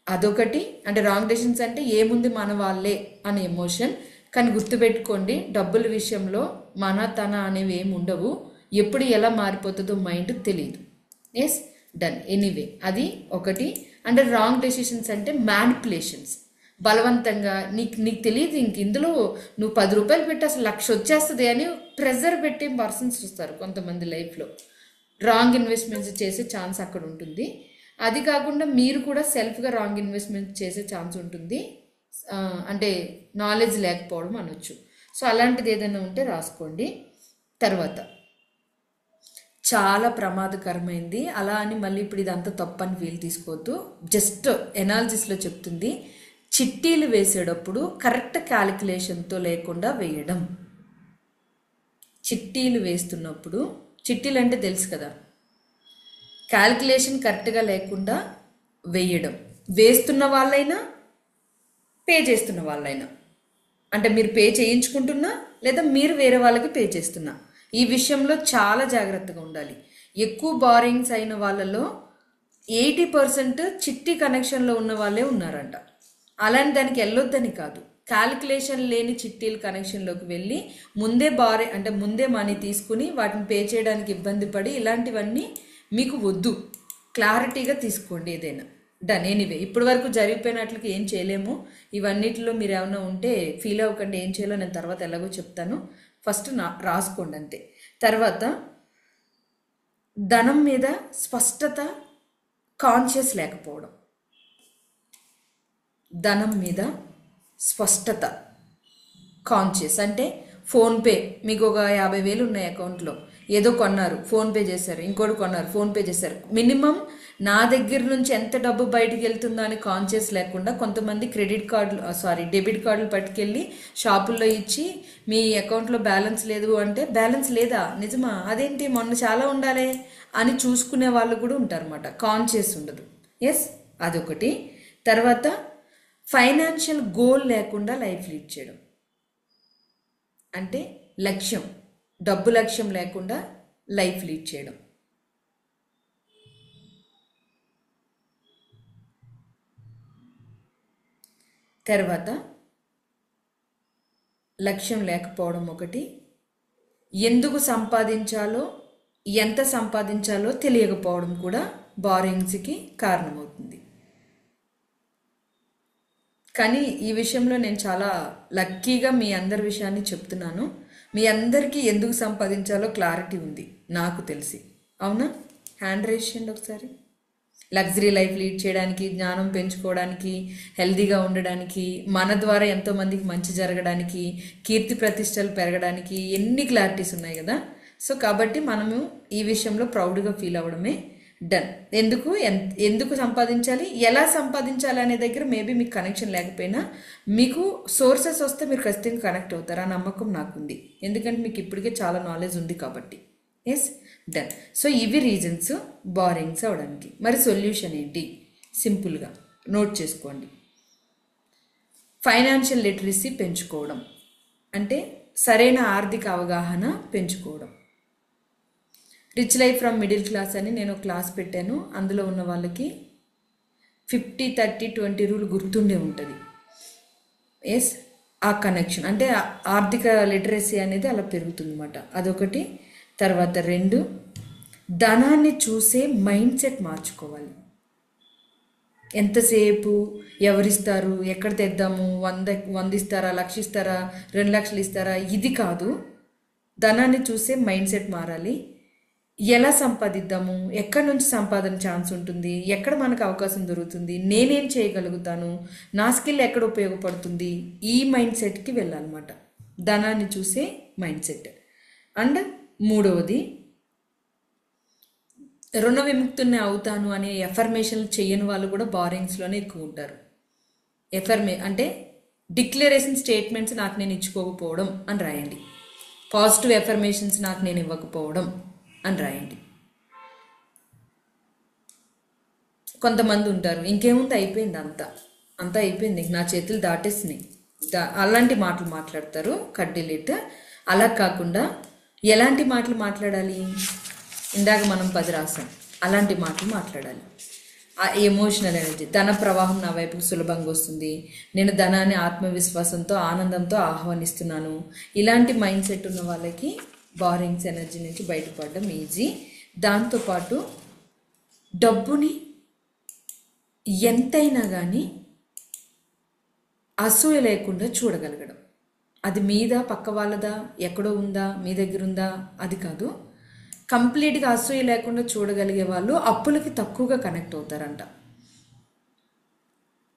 అదొకటి. అంటే రాంగ్ డెసిషన్స్ అంటే ఏముంది మన వాళ్ళే అనే ఎమోషన్. కానీ గుర్తుపెట్టుకోండి, డబ్బుల విషయంలో మన తన అనేవి ఏమి ఉండవు. ఎప్పుడు ఎలా మారిపోతుందో మైండ్ తెలియదు. Yes, done. ఎనీవే, అది ఒకటి. అంటే రాంగ్ డెసిషన్స్ అంటే మ్యానిపులేషన్స్. బలవంతంగా నీకు తెలియదు, ఇంక ఇందులో నువ్వు 10 రూపాయలు పెట్టి అసలు 1,00,000 వచ్చేస్తుంది అని ప్రెజర్ పెట్టే పర్సన్స్ చూస్తారు కొంతమంది లైఫ్లో. రాంగ్ ఇన్వెస్ట్మెంట్స్ చేసే ఛాన్స్ అక్కడ ఉంటుంది. అది కాకుండా మీరు కూడా సెల్ఫ్గా రాంగ్ ఇన్వెస్ట్మెంట్ చేసే ఛాన్స్ ఉంటుంది. అంటే నాలెడ్జ్ లేకపోవడం అనొచ్చు. సో అలాంటిది ఏదైనా ఉంటే రాసుకోండి. తర్వాత చాలా ప్రమాదకరమైంది అలా అని మళ్ళీ ఇప్పుడు ఇదంతా తప్పని ఫీల్ తీసుకోవద్దు. జస్ట్ ఎనాలిసిస్లో చెప్తుంది. చిట్టీలు వేసేటప్పుడు కరెక్ట్ క్యాలిక్యులేషన్తో లేకుండా వేయడం. చిట్టీలు వేస్తున్నప్పుడు, చిట్టీలు అంటే తెలుసు కదా, క్యాలిక్యులేషన్ కరెక్ట్గా లేకుండా వేయడం. వేస్తున్న వాళ్ళైనా పే చేస్తున్న వాళ్ళైనా, అంటే మీరు పే చేయించుకుంటున్నా లేదా మీరు వేరే వాళ్ళకి పే చేస్తున్నా, ఈ విషయంలో చాలా జాగ్రత్తగా ఉండాలి. ఎక్కువ బారింగ్స్ అయిన వాళ్ళలో 80% చిట్టి కనెక్షన్లో ఉన్న వాళ్ళే ఉన్నారంట. అలాంటి దానికి వెళ్ళొద్దని కాదు, క్యాలిక్యులేషన్ లేని చిట్టీల కనెక్షన్లోకి వెళ్ళి ముందే మనీ తీసుకుని వాటిని పే చేయడానికి ఇబ్బంది పడి ఇలాంటివన్నీ మీకు వద్దు. క్లారిటీగా తీసుకోండి ఏదైనా. డన్. ఎనీవే, ఇప్పటి వరకు జరిగిపోయినట్లకి ఏం చేయలేము. ఇవన్నిటిలో మీరు ఏమైనా ఉంటే ఫీల్ అవ్వకండి, ఏం చేయాలో నేను తర్వాత ఎలాగో చెప్తాను. ఫస్ట్ రాసుకోండి అంతే. తర్వాత ధనం మీద స్పష్టత, కాన్షియస్ లేకపోవడం. ధనం మీద స్పష్టత, కాన్షియస్ అంటే ఫోన్పే, మీకు ఒక 50,000 ఉన్నాయి అకౌంట్లో, ఏదో కొన్నారు ఫోన్పే చేశారు, ఇంకోటి కొన్నారు ఫోన్పే చేశారు. మినిమం నా దగ్గర నుంచి ఎంత డబ్బు బయటికి వెళ్తుందో అని కాన్షియస్ లేకుండా కొంతమంది డెబిట్ కార్డులు పట్టుకెళ్ళి షాపుల్లో ఇచ్చి మీ అకౌంట్లో బ్యాలెన్స్ లేదు అంటే, బ్యాలెన్స్ లేదా, నిజమా, అదేంటి మొన్న చాలా ఉండాలి అని చూసుకునే వాళ్ళు కూడా ఉంటారు అన్నమాట. కాన్షియస్ ఉండదు. ఎస్, అదొకటి. తర్వాత ఫైనాన్షియల్ గోల్ లేకుండా లైఫ్ లీడ్ చేయడం. అంటే లక్ష్యం, డబ్బు లక్ష్యం లేకుండా లైఫ్ లీడ్ చేయడం. తర్వాత లక్ష్యం లేకపోవడం ఒకటి. ఎందుకు సంపాదించాలో, ఎంత సంపాదించాలో తెలియకపోవడం కూడా బారింగ్స్కి కారణమవుతుంది. కానీ ఈ విషయంలో నేను చాలా లక్కీగా మీ అందరి విషయాన్ని చెప్తున్నాను. మీ అందరికీ ఎందుకు సంపాదించాలో క్లారిటీ ఉంది నాకు తెలిసి. అవునా? హ్యాండ్ రైజ్ చేయండి ఒకసారి. లగ్జరీ లైఫ్ లీడ్ చేయడానికి, జ్ఞానం పెంచుకోవడానికి, హెల్దీగా ఉండడానికి, మన ద్వారా ఎంతోమందికి మంచి జరగడానికి, కీర్తి ప్రతిష్టలు పెరగడానికి ఎన్ని క్లారిటీస్ ఉన్నాయి కదా. సో కాబట్టి మనము ఈ విషయంలో ప్రౌడ్గా ఫీల్ అవ్వడమే. డన్. ఎందుకు సంపాదించాలి, ఎలా సంపాదించాలి అనే దగ్గర మేబీ మీకు కనెక్షన్ లేకపోయినా మీకు సోర్సెస్ వస్తే మీరు ఖచ్చితంగా కనెక్ట్ అవుతారు. ఆ నమ్మకం నాకుంది, ఎందుకంటే మీకు ఇప్పటికే చాలా నాలెడ్జ్ ఉంది కాబట్టి. Yes, done. సో ఇవి రీజన్స్ బారింగ్స్ అవడానికి. మరి సొల్యూషన్ ఏంటి? సింపుల్గా నోట్ చేసుకోండి. ఫైనాన్షియల్ లిటరసీ పెంచుకోవడం, అంటే సరైన ఆర్థిక అవగాహన పెంచుకోవడం. Rich life from middle class అని నేను క్లాస్ పెట్టాను. అందులో ఉన్న వాళ్ళకి 50-30-20 రూల్ గుర్తుండే ఉంటుంది. ఎస్, ఆ కనెక్షన్ అంటే ఆర్థిక లిటరసీ అనేది అలా పెరుగుతుంది అన్నమాట. అదొకటి. తర్వాత 2, ధనాన్ని చూసే మైండ్ సెట్ మార్చుకోవాలి. ఎంతసేపు ఎవరిస్తారు, ఎక్కడ తెద్దాము, 100 ఇస్తారా, 1,00,000 ఇస్తారా, 2,00,000 ఇస్తారా, ఇది కాదు. ధనాన్ని చూసే మైండ్ సెట్ మారాలి. ఎలా సంపాదిద్దాము, ఎక్కడి నుంచి సంపాదన ఛాన్స్ ఉంటుంది, ఎక్కడ మనకు అవకాశం దొరుకుతుంది, నేనేం చేయగలుగుతాను, నా స్కిల్ ఎక్కడ ఉపయోగపడుతుంది, ఈ మైండ్ సెట్కి వెళ్ళాలన్నమాట. ధనాన్ని చూసే మైండ్ సెట్. అండ్ 3వది, రుణ విముక్తుని అవుతాను అనే ఎఫర్మేషన్లు చేయని వాళ్ళు కూడా బారింగ్స్లోనే ఎక్కువ ఉంటారు. అంటే డిక్లరేషన్ స్టేట్మెంట్స్ నాకు నేను ఇచ్చుకోకపోవడం అని రాయండి. పాజిటివ్ ఎఫర్మేషన్స్ నాకు నేను ఇవ్వకపోవడం అని రాయండి. కొంతమంది ఉంటారు, ఇంకేముంది, అయిపోయింది, అంతా అయిపోయింది, నా చేతులు దాటేసినాయి, అలాంటి మాటలు మాట్లాడతారు. Cut delete. అలా కాకుండా ఎలాంటి మాటలు మాట్లాడాలి, ఇందాక మనం 10 రాసాం, అలాంటి మాటలు మాట్లాడాలి. ఆ ఎమోషనల్ ఎనర్జీ, ధన ప్రవాహం నా వైపుకు సులభంగా వస్తుంది, నేను ధనాన్ని ఆత్మవిశ్వాసంతో ఆనందంతో ఆహ్వానిస్తున్నాను. ఇలాంటి మైండ్ సెట్ ఉన్న వాళ్ళకి బారింగ్స్ ఎనర్జీ నుంచి బయటపడడం ఈజీ. దాంతోపాటు డబ్బుని ఎంతైనా కానీ అసూయ లేకుండా చూడగలగడం. అది మీద పక్క వాళ్ళదా, ఎక్కడో ఉందా, మీ దగ్గర ఉందా, అది కాదు. కంప్లీట్గా అసూయ లేకుండా చూడగలిగే వాళ్ళు అప్పులకి తక్కువగా కనెక్ట్ అవుతారంట.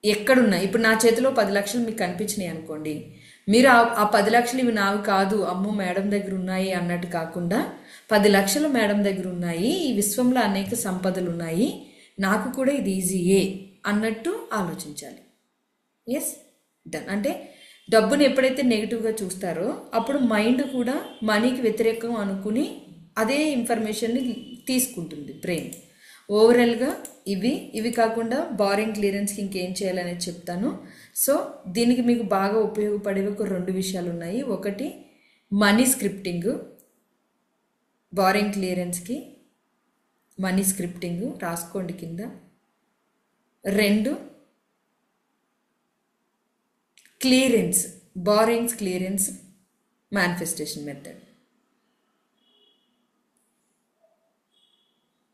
ఎక్కడున్నా, ఇప్పుడు నా చేతిలో 10 లక్షలు మీకు కనిపించినాయి అనుకోండి, మీరు ఆ 10 లక్షలు ఇవి నావి కాదు, అమ్మో మేడం దగ్గర ఉన్నాయి అన్నట్టు కాకుండా, 10 లక్షలు మేడం దగ్గర ఉన్నాయి, ఈ విశ్వంలో అనేక సంపదలు ఉన్నాయి, నాకు కూడా ఇది ఈజీయే అన్నట్టు ఆలోచించాలి. Yes, done. అంటే డబ్బుని ఎప్పుడైతే నెగిటివ్గా చూస్తారో అప్పుడు మైండ్ కూడా మనీకి వ్యతిరేకం అనుకుని అదే ఇన్ఫర్మేషన్ని తీసుకుంటుంది బ్రెయిన్. ఓవరాల్గా ఇవి కాకుండా బారింగ్ క్లియరెన్స్కి ఇంకేం చేయాలనేది చెప్తాను. సో దీనికి మీకు బాగా ఉపయోగపడేవి ఒక 2 విషయాలు ఉన్నాయి. ఒకటి మనీ స్క్రిప్టింగ్, బారింగ్ క్లియరెన్స్కి మనీ స్క్రిప్టింగ్ రాసుకోండి కింద. 2 clearance, barrings clearance manifestation method.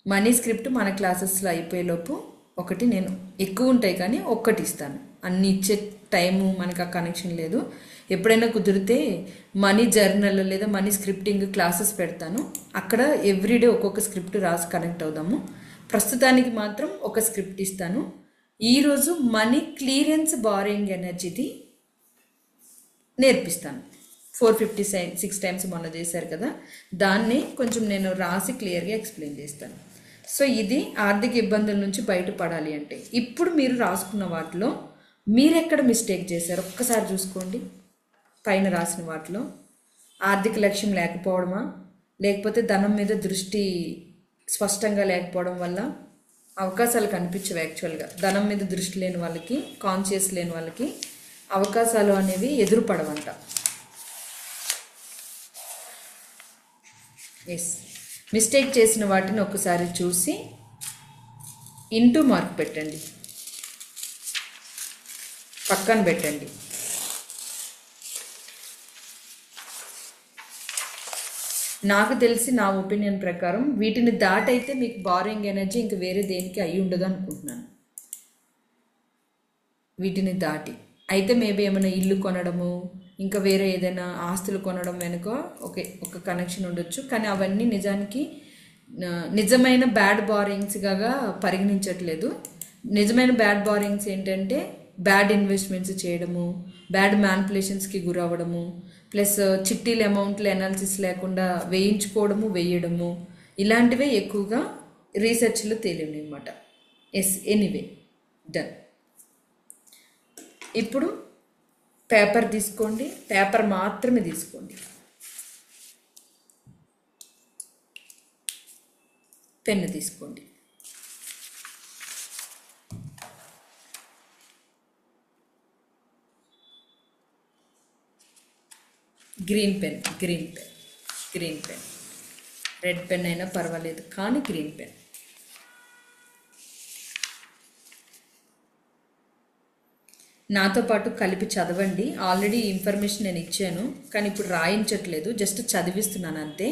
Money script మన క్లాసెస్లో అయిపోయేలోపు ఒకటి, నేను ఎక్కువ ఉంటాయి కానీ ఒక్కటి ఇస్తాను, అన్ని ఇచ్చే టైము మనకు ఆ కనెక్షన్ లేదు. ఎప్పుడైనా కుదిరితే మనీ జర్నల్ లేదా మనీ స్క్రిప్టింగ్ క్లాసెస్ పెడతాను, అక్కడ ఎవ్రీడే ఒక్కొక్క స్క్రిప్ట్ రాసి కనెక్ట్ అవుదాము. ప్రస్తుతానికి మాత్రం ఒక స్క్రిప్ట్ ఇస్తాను. ఈరోజు మనీ క్లియరెన్స్ బారింగ్ ఎనర్జీది నేర్పిస్తాను. 456 టైమ్స్ మొన్న చేశారు కదా, దాన్ని కొంచెం నేను రాసి క్లియర్గా ఎక్స్ప్లెయిన్ చేస్తాను. సో ఇది ఆర్థిక ఇబ్బందుల నుంచి బయటపడాలి అంటే, ఇప్పుడు మీరు రాసుకున్న వాటిలో మీరెక్కడ మిస్టేక్ చేశారు ఒక్కసారి చూసుకోండి. పైన రాసిన వాటిలో ఆర్థిక లక్ష్యం లేకపోవడమా, లేకపోతే ధనం మీద దృష్టి స్పష్టంగా లేకపోవడం వల్ల అవకాశాలు కనిపించవు. యాక్చువల్గా ధనం మీద దృష్టి లేని వాళ్ళకి, కాన్షియస్ లేని వాళ్ళకి అవకాశాలు అనేవి ఎదురుపడవంట. ఎస్, మిస్టేక్ చేసిన వాటిని ఒకసారి చూసి ఇంటూ మార్క్ పెట్టండి, పక్కన పెట్టండి. నాకు తెలిసి నా ఒపీనియన్ ప్రకారం వీటిని దాటైతే మీకు బారింగ్ ఎనర్జీ ఇంక వేరే దేనికి అయి ఉండదు అనుకుంటున్నాను. వీటిని దాటి అయితే మేబీ ఏమైనా ఇల్లు కొనడము, ఇంకా వేరే ఏదైనా ఆస్తులు కొనడం వెనుక ఒక కనెక్షన్ ఉండొచ్చు. కానీ అవన్నీ నిజానికి నిజమైన బ్యాడ్ బారింగ్స్గా పరిగణించట్లేదు. నిజమైన బ్యాడ్ బారింగ్స్ ఏంటంటే బ్యాడ్ ఇన్వెస్ట్మెంట్స్ చేయడము, బ్యాడ్ మ్యానిపులేషన్స్కి గురవ్వడము, ప్లస్ చిట్టీల అమౌంట్లు ఎనాలిసిస్ లేకుండా వేయించుకోవడము, వేయడము, ఇలాంటివే ఎక్కువగా రీసెర్చ్లో తేలింది అనమాట. Yes, anyway done. ఇప్పుడు పేపర్ తీసుకోండి, పేపర్ మాత్రమే తీసుకోండి, పెన్ను తీసుకోండి. గ్రీన్ పెన్, రెడ్ పెన్ అయినా పర్వాలేదు కానీ గ్రీన్ పెన్. నాతో పాటు కలిపి చదవండి. ఆల్రెడీ ఇన్ఫర్మేషన్ నేను ఇచ్చాను, కానీ ఇప్పుడు రాయించట్లేదు, జస్ట్ చదివిస్తున్నాను అంతే.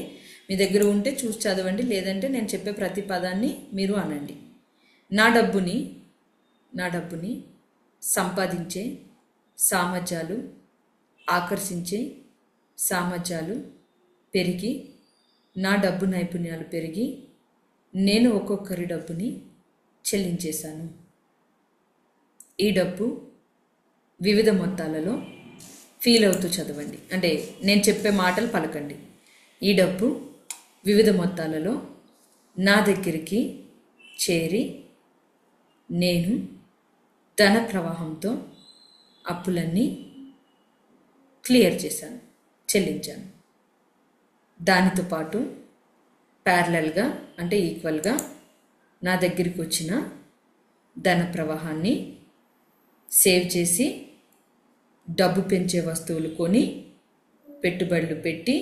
మీ దగ్గర ఉంటే చూసి చదవండి, లేదంటే నేను చెప్పే ప్రతి పదాన్ని మీరు అనండి. నా డబ్బుని సంపాదించే సామర్థ్యాలు, ఆకర్షించే సామర్థ్యాలు పెరిగి, నా డబ్బు నైపుణ్యాలు పెరిగి, నేను ఒక్కొక్కరి డబ్బుని చెల్లించేశాను. ఈ డబ్బు వివిధ మొత్తాలలో ఫీల్ అవుతూ చదవండి, అంటే నేను చెప్పే మాటలు పలకండి. ఈ డబ్బు వివిధ మొత్తాలలో నా దగ్గరికి చేరి, నేను ధన ప్రవాహంతో అప్పులన్నీ క్లియర్ చేశాను, చెల్లించాను. దానితో పాటు ప్యారలల్గా అంటే ఈక్వల్గా నా దగ్గరికి వచ్చిన ధన ప్రవాహాన్ని సేవ్ చేసి, డబ్బు పెంచే వస్తువులు కొని, పెట్టుబడులు పెట్టి,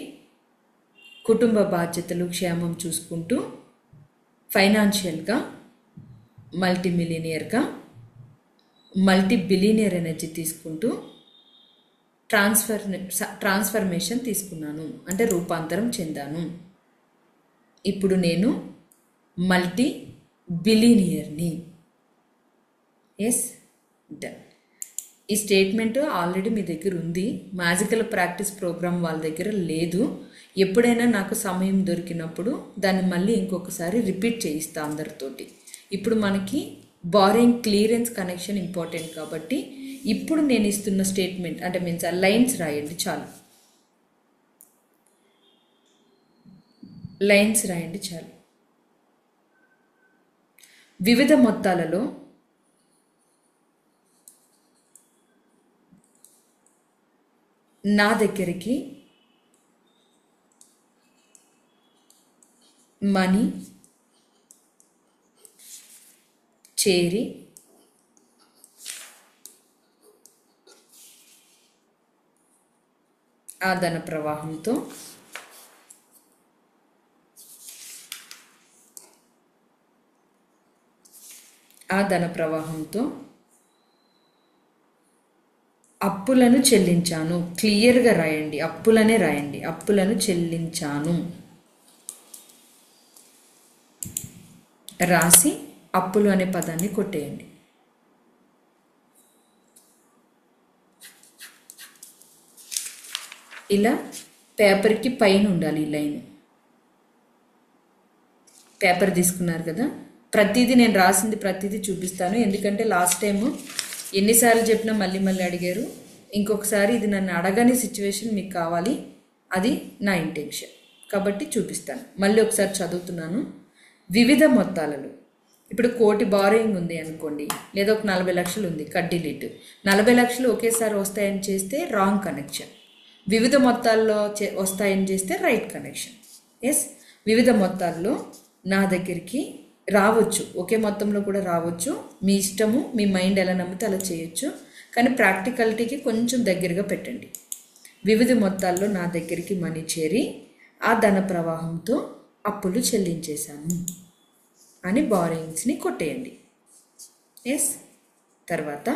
కుటుంబ బాధ్యతలు క్షేమం చూసుకుంటూ, ఫైనాన్షియల్గా మల్టీమిలియనియర్గా, మల్టీ బిలియనియర్ ఎనర్జీ తీసుకుంటూ ట్రాన్స్ఫర్మేషన్ తీసుకున్నాను, అంటే రూపాంతరం చెందాను. ఇప్పుడు నేను మల్టీ బిలియనియర్ని. Yes, done. ఈ స్టేట్మెంట్ ఆల్రెడీ మీ దగ్గర ఉంది, మ్యాజికల్ ప్రాక్టీస్ ప్రోగ్రామ్ వాళ్ళ దగ్గర లేదు. ఎప్పుడైనా నాకు సమయం దొరికినప్పుడు దాన్ని మళ్ళీ ఇంకొకసారి రిపీట్ చేయిస్తా అందరితోటి. ఇప్పుడు మనకి బారింగ్ క్లియరెన్స్ కనెక్షన్ ఇంపార్టెంట్ కాబట్టి ఇప్పుడు నేను ఇస్తున్న స్టేట్మెంట్ అంటే మీన్స్ ఆ లైన్స్ రాయండి చాలు. లైన్స్ రాయండి చాలు. వివిధ మొత్తాలలో నా దగ్గరికి మనీ చేరి, ఆ ధన ప్రవాహంతో అప్పులను చెల్లించాను. క్లియర్గా రాయండి, అప్పులనే రాయండి. అప్పులను చెల్లించాను రాసి అప్పులు అనే పదాన్ని కొట్టేయండి. ఇలా పేపర్కి పైన ఉండాలి ఈ లైన్. పేపర్ తీసుకున్నారు కదా, ప్రతిదీ నేను రాసింది ప్రతిదీ చూపిస్తాను. ఎందుకంటే లాస్ట్ టైము ఎన్నిసార్లు చెప్పినా మళ్ళీ మళ్ళీ అడిగారు. ఇంకొకసారి ఇది నన్ను అడగని సిచ్యువేషన్ మీకు కావాలి, అది నా ఇంటెన్షన్ కాబట్టి చూపిస్తాను. మళ్ళీ ఒకసారి చదువుతున్నాను. వివిధ మొత్తాలలో ఇప్పుడు 1 కోటి బారోయింగ్ ఉంది అనుకోండి, లేదా ఒక 40 లక్షలు ఉంది, కట్ డిలీట్. 40 లక్షలు ఒకేసారి వస్తాయని చేస్తే రాంగ్ కనెక్షన్, వివిధ మొత్తాల్లో వస్తాయని చేస్తే రైట్ కనెక్షన్. ఎస్, వివిధ మొత్తాల్లో నా దగ్గరికి రావచ్చు, ఒకే మొత్తంలో కూడా రావచ్చు, మీ ఇష్టము, మీ మైండ్ ఎలా నమ్మితే అలా చేయొచ్చు, కానీ ప్రాక్టికాలిటీకి కొంచెం దగ్గరగా పెట్టండి. వివిధ మొత్తాల్లో నా దగ్గరికి మనీ చేరి, ఆ ధన ప్రవాహంతో అప్పులు చెల్లించేశాను అని బారోయింగ్స్ని కొట్టేయండి. ఎస్, తర్వాత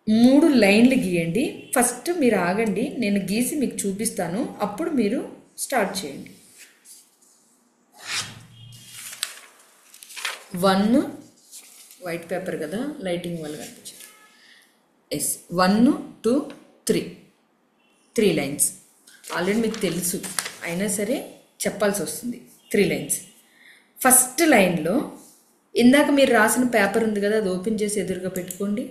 3 లైన్లు గీయండి. ఫస్ట్ మీరు ఆగండి, నేను గీసి మీకు చూపిస్తాను, అప్పుడు మీరు స్టార్ట్ చేయండి. 1 వైట్ పేపర్ కదా, లైటింగ్ వల్ల కనిపించింది. Yes, 1 2 3 lines. ఆల్రెడీ మీకు తెలుసు, అయినా సరే చెప్పాల్సి వస్తుంది. 3 లైన్స్. ఫస్ట్ లైన్లో ఇందాక మీరు రాసిన పేపర్ ఉంది కదా, అది ఓపెన్ చేసి ఎదురుగా పెట్టుకోండి.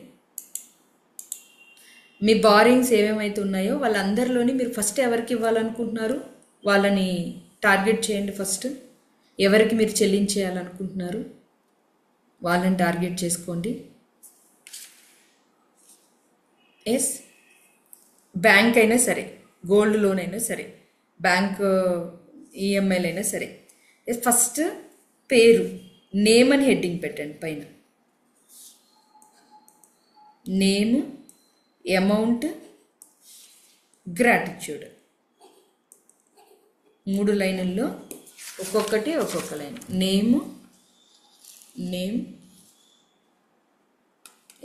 మీ బారింగ్స్ ఏమేమైతే ఉన్నాయో వాళ్ళందరిలోని మీరు ఫస్ట్ ఎవరికి ఇవ్వాలనుకుంటున్నారు వాళ్ళని టార్గెట్ చేయండి. ఫస్ట్ ఎవరికి మీరు చెల్లించేయాలనుకుంటున్నారు వాళ్ళని టార్గెట్ చేసుకోండి. ఎస్, బ్యాంక్ అయినా సరే, గోల్డ్ లోన్ అయినా సరే, బ్యాంక్ ఈఎంఐలు అయినా సరే, ఫస్ట్ పేరు నేమ్ అని హెడ్డింగ్ పెట్టండి. పైన నేమ్, అమౌంట్, గ్రాటిట్యూడ్. 3 లైన్లలో ఒక్కొక్కటి ఒక్కొక్క line. Name,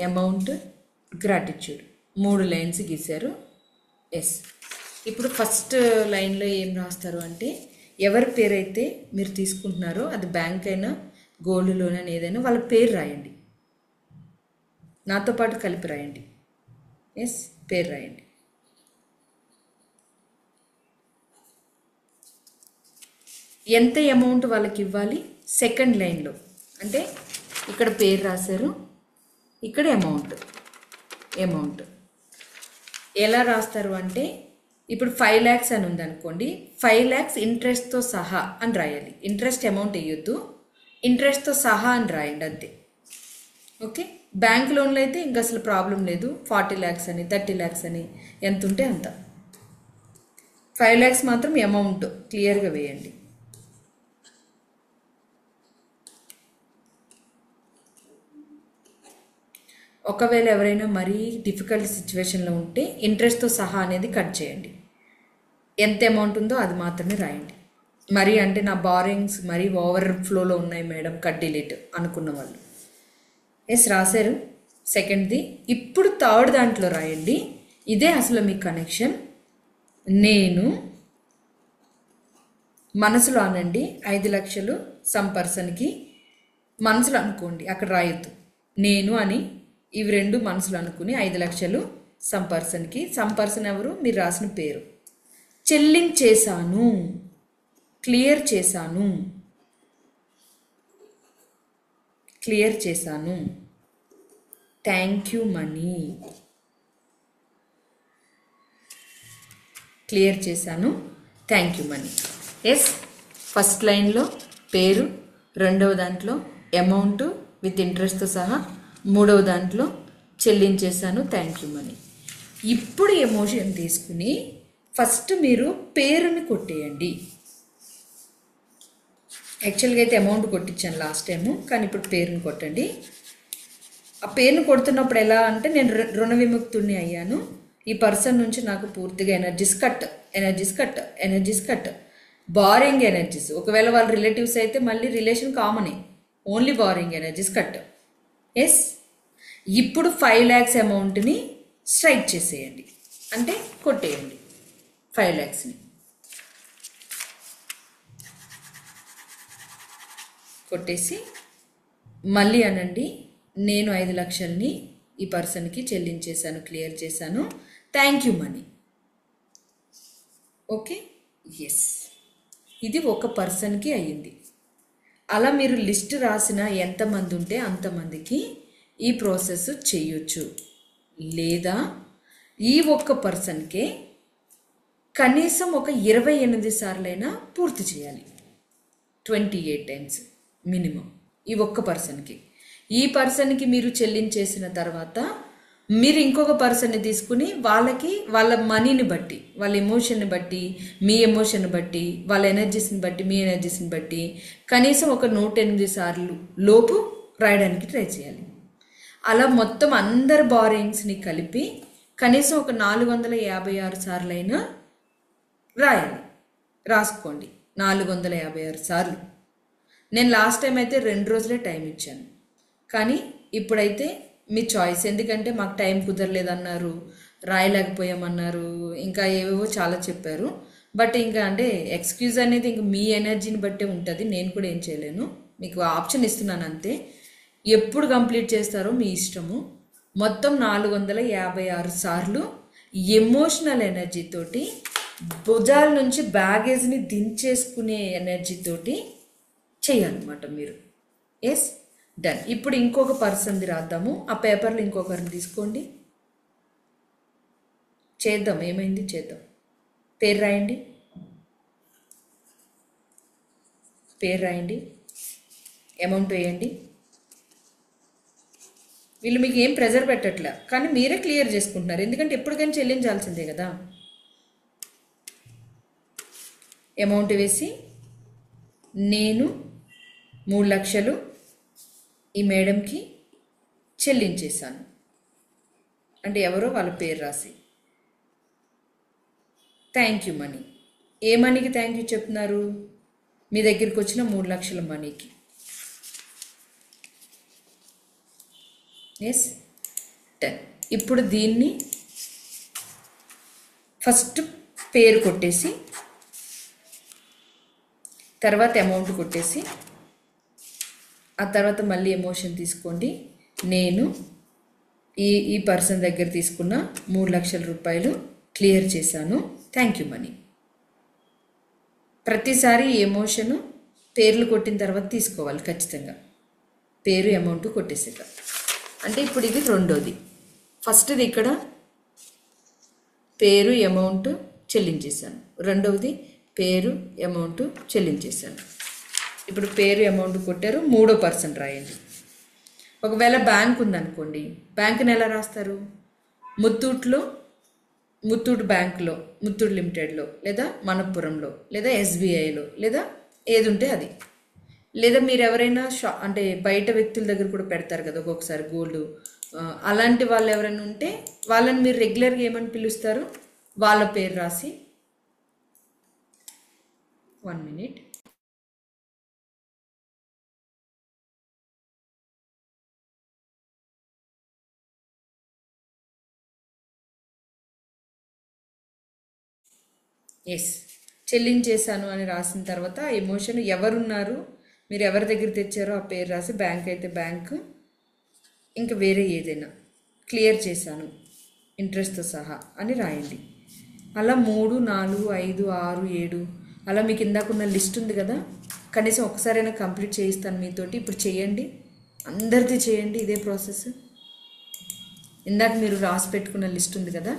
amount, gratitude 3 lines గీశారు. ఎస్. ఇప్పుడు ఫస్ట్ లైన్లో ఏం రాస్తారు అంటే ఎవరి పేరైతే మీరు తీసుకుంటున్నారో అది బ్యాంక్ అయినా గోల్డ్ లోన్ అని ఏదైనా వాళ్ళ పేరు రాయండి. నాతో పాటు కలిపి రాయండి. ఎస్, పేరు రాయండి. ఎంత అమౌంట్ వాళ్ళకి ఇవ్వాలి సెకండ్ లైన్లో అంటే ఇక్కడ పేరు రాశారు, ఇక్కడ అమౌంట్ ఎలా రాస్తారు అంటే ఇప్పుడు 5 lakhs అని ఉందనుకోండి, 5 lakhs ఇంట్రెస్ట్తో సహా అని రాయాలి. ఇంట్రెస్ట్ అమౌంట్ వేయొద్దు, ఇంట్రెస్ట్తో సహా అని రాయండి అంతే. ఓకే. బ్యాంక్ లోన్లో అయితే ఇంకా అసలు ప్రాబ్లం లేదు. 40 lakhs అని 30 lakhs అని ఎంత ఉంటే అంత. 5 lakhs మాత్రం అమౌంట్ క్లియర్గా వేయండి. ఒకవేళ ఎవరైనా మరీ డిఫికల్ట్ సిచ్యువేషన్లో ఉంటే ఇంట్రెస్ట్తో సహా అనేది కట్ చేయండి. ఎంత అమౌంట్ ఉందో అది మాత్రమే రాయండి. మరి అంటే నా బారింగ్స్ మరీ ఓవర్ ఫ్లోలో ఉన్నాయి మేడం, కట్ డిలీట్ అనుకున్న వాళ్ళు. ఎస్, రాశారు సెకండ్ది. ఇప్పుడు థర్డ్ దాంట్లో రాయండి. ఇదే అసలు మీ కనెక్షన్. నేను మనసులో అనండి 5 లక్షలు సమ్ పర్సన్కి, మనసులో అనుకోండి, అక్కడ రాయొద్దు. నేను అని ఇవి 2 మనసులో అనుకుని 5 లక్షలు సమ్ పర్సన్కి, సమ్ పర్సన్ ఎవరు మీరు రాసిన పేరు, చెల్లించేశాను, క్లియర్ చేశాను, థ్యాంక్ యూ మనీ, క్లియర్ చేశాను, thank you money. Yes, first లైన్లో పేరు, రెండవ దాంట్లో అమౌంట్ విత్ ఇంట్రెస్ట్తో సహా, మూడవ దాంట్లో చెల్లించేశాను, థ్యాంక్ యూ మనీ. ఇప్పుడు ఎమోషన్ తీసుకుని ఫస్ట్ మీరు పేరుని కొట్టేయండి. యాక్చువల్గా అయితే అమౌంట్ కొట్టించాను లాస్ట్ టైము, కానీ ఇప్పుడు పేరుని కొట్టండి. ఆ పేరుని కొడుతున్నప్పుడు ఎలా అంటే నేను రుణ విముక్తుడిని అయ్యాను, ఈ పర్సన్ నుంచి నాకు పూర్తిగా ఎనర్జీస్ కట్, బారింగ్ ఎనర్జీస్. ఒకవేళ వాళ్ళ రిలేటివ్స్ అయితే మళ్ళీ రిలేషన్ కామనే, only borrowing energies cut. Yes, ఇప్పుడు 5 lakhs అమౌంట్ని స్ట్రైక్ చేసేయండి, అంటే కొట్టేయండి 5 lakhsని. కొట్టేసి మళ్ళీ అనండి, నేను 5 లక్షల్ని ఈ పర్సన్కి చెల్లించేశాను, క్లియర్ చేశాను, thank you money. Okay. Yes, ఇది ఒక పర్సన్కి అయ్యింది. అలా మీరు లిస్ట్ రాసిన ఎంతమంది ఉంటే అంతమందికి ఈ ప్రాసెస్ చేయొచ్చు. లేదా ఈ ఒక్క పర్సన్కే కనీసం ఒక 28 సార్లైనా పూర్తి చేయాలి, 28 times మినిమం ఈ ఒక్క పర్సన్కి. ఈ పర్సన్కి మీరు చెల్లించేసిన తర్వాత మీరు ఇంకొక పర్సన్ని తీసుకుని వాళ్ళకి వాళ్ళ మనీని బట్టి, వాళ్ళ ఎమోషన్ని బట్టి, మీ ఎమోషన్ని బట్టి, వాళ్ళ ఎనర్జీస్ని బట్టి, మీ ఎనర్జీస్ని బట్టి కనీసం ఒక 108 సార్లు లోపు రాయడానికి ట్రై చేయాలి. అలా మొత్తం అందరి బారింగ్స్ని కలిపి కనీసం ఒక 456 సార్లైనా రాయాలి. రాసుకోండి 456 సార్లు. నేను లాస్ట్ టైం అయితే 2 రోజులే టైం ఇచ్చాను, కానీ ఇప్పుడైతే మీ చాయిస్. ఎందుకంటే మాకు టైం కుదరలేదన్నారు, రాయలేకపోయామన్నారు, ఇంకా ఏవేవో చాలా చెప్పారు. బట్ ఇంకా అంటే ఎక్స్క్యూజ్ అనేది ఇంక మీ ఎనర్జీని బట్టే ఉంటుంది, నేను కూడా ఏం చేయలేను. మీకు ఆప్షన్ ఇస్తున్నాను అంతే. ఎప్పుడు కంప్లీట్ చేస్తారో మీ ఇష్టము. మొత్తం 456 సార్లు ఎమోషనల్ ఎనర్జీతోటి, భుజాల నుంచి బ్యాగేజ్ని దించేసుకునే ఎనర్జీతోటి చేయాలన్నమాట మీరు. Yes, done. ఇప్పుడు ఇంకొక పర్సన్ది రాద్దాము. ఆ పేపర్లో ఇంకొకరిని తీసుకోండి, చేద్దాం. ఏమైంది చేద్దాం. పేరు రాయండి, అమౌంట్ వేయండి. వీళ్ళు మీకు ఏం ప్రెజర్ పెట్టట్లే, కానీ మీరే క్లియర్ చేసుకుంటున్నారు, ఎందుకంటే ఎప్పటికైనా చెల్లించాల్సిందే కదా. అమౌంట్ వేసి నేను 3 లక్షలు ఈ మేడంకి చెల్లించేశాను అంటే ఎవరో వాళ్ళ పేరు రాసి, థ్యాంక్ యూ మనీ. ఏ మనీకి థ్యాంక్ యూ చెప్తున్నారు? మీ దగ్గరికి వచ్చిన 3 లక్షల మనీకి. ఎస్, 10. ఇప్పుడు దీన్ని ఫస్ట్ పేరు కొట్టేసి తర్వాత అమౌంట్ కొట్టేసి ఆ తర్వాత మళ్ళీ ఎమోషన్ తీసుకోండి. నేను ఈ పర్సన్ దగ్గర తీసుకున్న 3 లక్షల రూపాయలు క్లియర్ చేశాను, థ్యాంక్ యూ మనీ. ప్రతిసారి ఈ ఎమోషను పేర్లు కొట్టిన తర్వాత తీసుకోవాలి ఖచ్చితంగా. పేరు అమౌంట్ కొట్టేసాక. అంటే ఇప్పుడు ఇది రెండోది. ఫస్ట్ది ఇక్కడ పేరు అమౌంట్ చెల్లించేశాను, రెండవది పేరు అమౌంట్ చెల్లించేశాను. ఇప్పుడు పేరు అమౌంట్ కొట్టారు. మూడో పర్సన్ రాయండి. ఒకవేళ బ్యాంక్ ఉందనుకోండి, బ్యాంకుని ఎలా రాస్తారు? ముత్తూట్ బ్యాంకులో, ముత్తూట్ లిమిటెడ్లో, లేదా మనప్పురంలో, లేదా ఎస్బీఐలో, లేదా ఏది ఉంటే అది. లేదా మీరు ఎవరైనా అంటే బయట వ్యక్తుల దగ్గర కూడా పెడతారు కదా ఒక్కొక్కసారి గోల్డ్, అలాంటి వాళ్ళు ఎవరైనా ఉంటే వాళ్ళని మీరు రెగ్యులర్గా ఏమని పిలుస్తారు? వాళ్ళ పేరు రాసి 1 minute. ఎస్, చెల్లించేశాను అని రాసిన తర్వాత ఆ ఎమోషన్ ఎవరున్నారు, మీరు ఎవరి దగ్గర తెచ్చారో ఆ పేరు రాసి, బ్యాంక్ అయితే బ్యాంక్, ఇంకా వేరే ఏదైనా క్లియర్ చేశాను ఇంట్రెస్ట్తో సహా అని రాయండి. అలా 3, 4, 5, 6, 7 అలా మీకు ఇందాకున్న లిస్ట్ ఉంది కదా, కనీసం ఒకసారైనా కంప్లీట్ చేయిస్తాను మీతోటి. ఇప్పుడు చేయండి, అందరిది చేయండి ఇదే ప్రాసెస్. ఇందాక మీరు రాసి పెట్టుకున్న లిస్ట్ ఉంది కదా,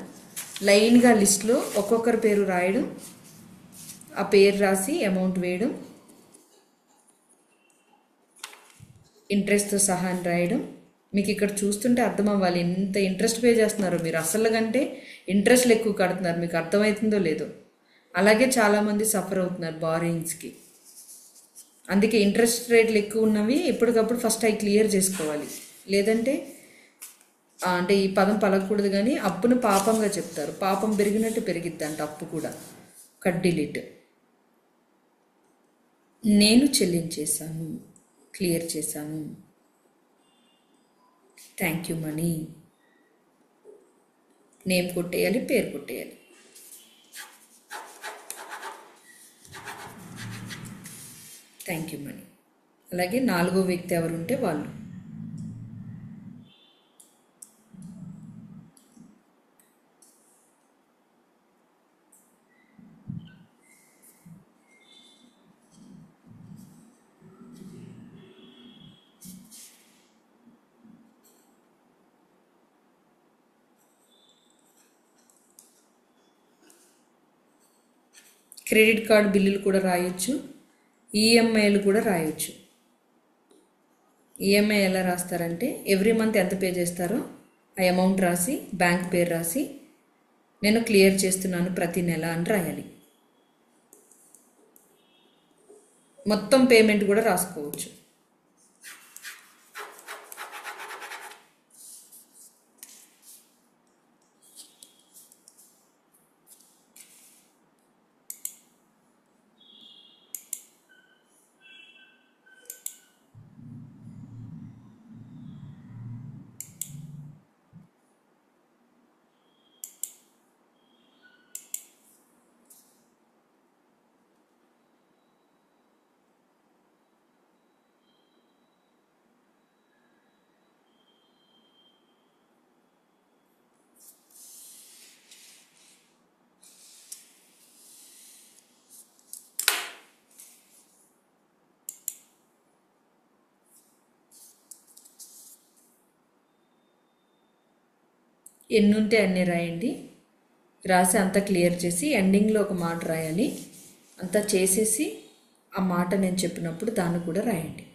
లైన్గా లిస్ట్లో ఒక్కొక్కరి పేరు రాయడం, ఆ పేరు రాసి అమౌంట్ వేయడం, ఇంట్రెస్ట్తో సహా అని రాయడం. మీకు ఇక్కడ చూస్తుంటే అర్థం అవ్వాలి ఎంత ఇంట్రెస్ట్ పే చేస్తున్నారో మీరు. అసలు కంటే ఇంట్రెస్ట్లు ఎక్కువ కడుతున్నారు, మీకు అర్థమవుతుందో లేదో. అలాగే చాలామంది సఫర్ అవుతున్నారు బారోయింగ్స్కి. అందుకే ఇంట్రెస్ట్ రేట్లు ఎక్కువ ఉన్నవి ఎప్పటికప్పుడు ఫస్ట్ అవి క్లియర్ చేసుకోవాలి. లేదంటే అంటే ఈ పదం పలకూడదు కానీ అప్పును పాపంగా చెప్తారు. పాపం పెరిగినట్టు పెరిగిద్ది అంట అప్పు కూడా. Cut delete. నేను చెల్లించేశాను, క్లియర్ చేశాను, థ్యాంక్ యూ మనీ. నేమ్ కొట్టేయాలి, పేరు కొట్టేయాలి. Thank you money. అలాగే 4వ వ్యక్తి ఎవరు ఉంటే వాళ్ళు. క్రెడిట్ కార్డు బిల్లులు కూడా రాయొచ్చు, ఈఎంఐలు కూడా రాయొచ్చు. ఈఎంఐ ఎలా రాస్తారంటే ఎవ్రీ మంత్ ఎంత పే చేస్తారో ఆ అమౌంట్ రాసి, బ్యాంక్ పేరు రాసి, నేను క్లియర్ చేస్తున్నాను ప్రతి నెల అని రాయాలి. మొత్తం పేమెంట్ కూడా రాసుకోవచ్చు. ఎన్ని ఉంటే అన్నీ రాయండి. రాసి అంతా క్లియర్ చేసి ఎండింగ్లో ఒక మాట రాయాలి. అంతా చేసేసి ఆ మాట నేను చెప్పినప్పుడు దాన్ని కూడా రాయండి.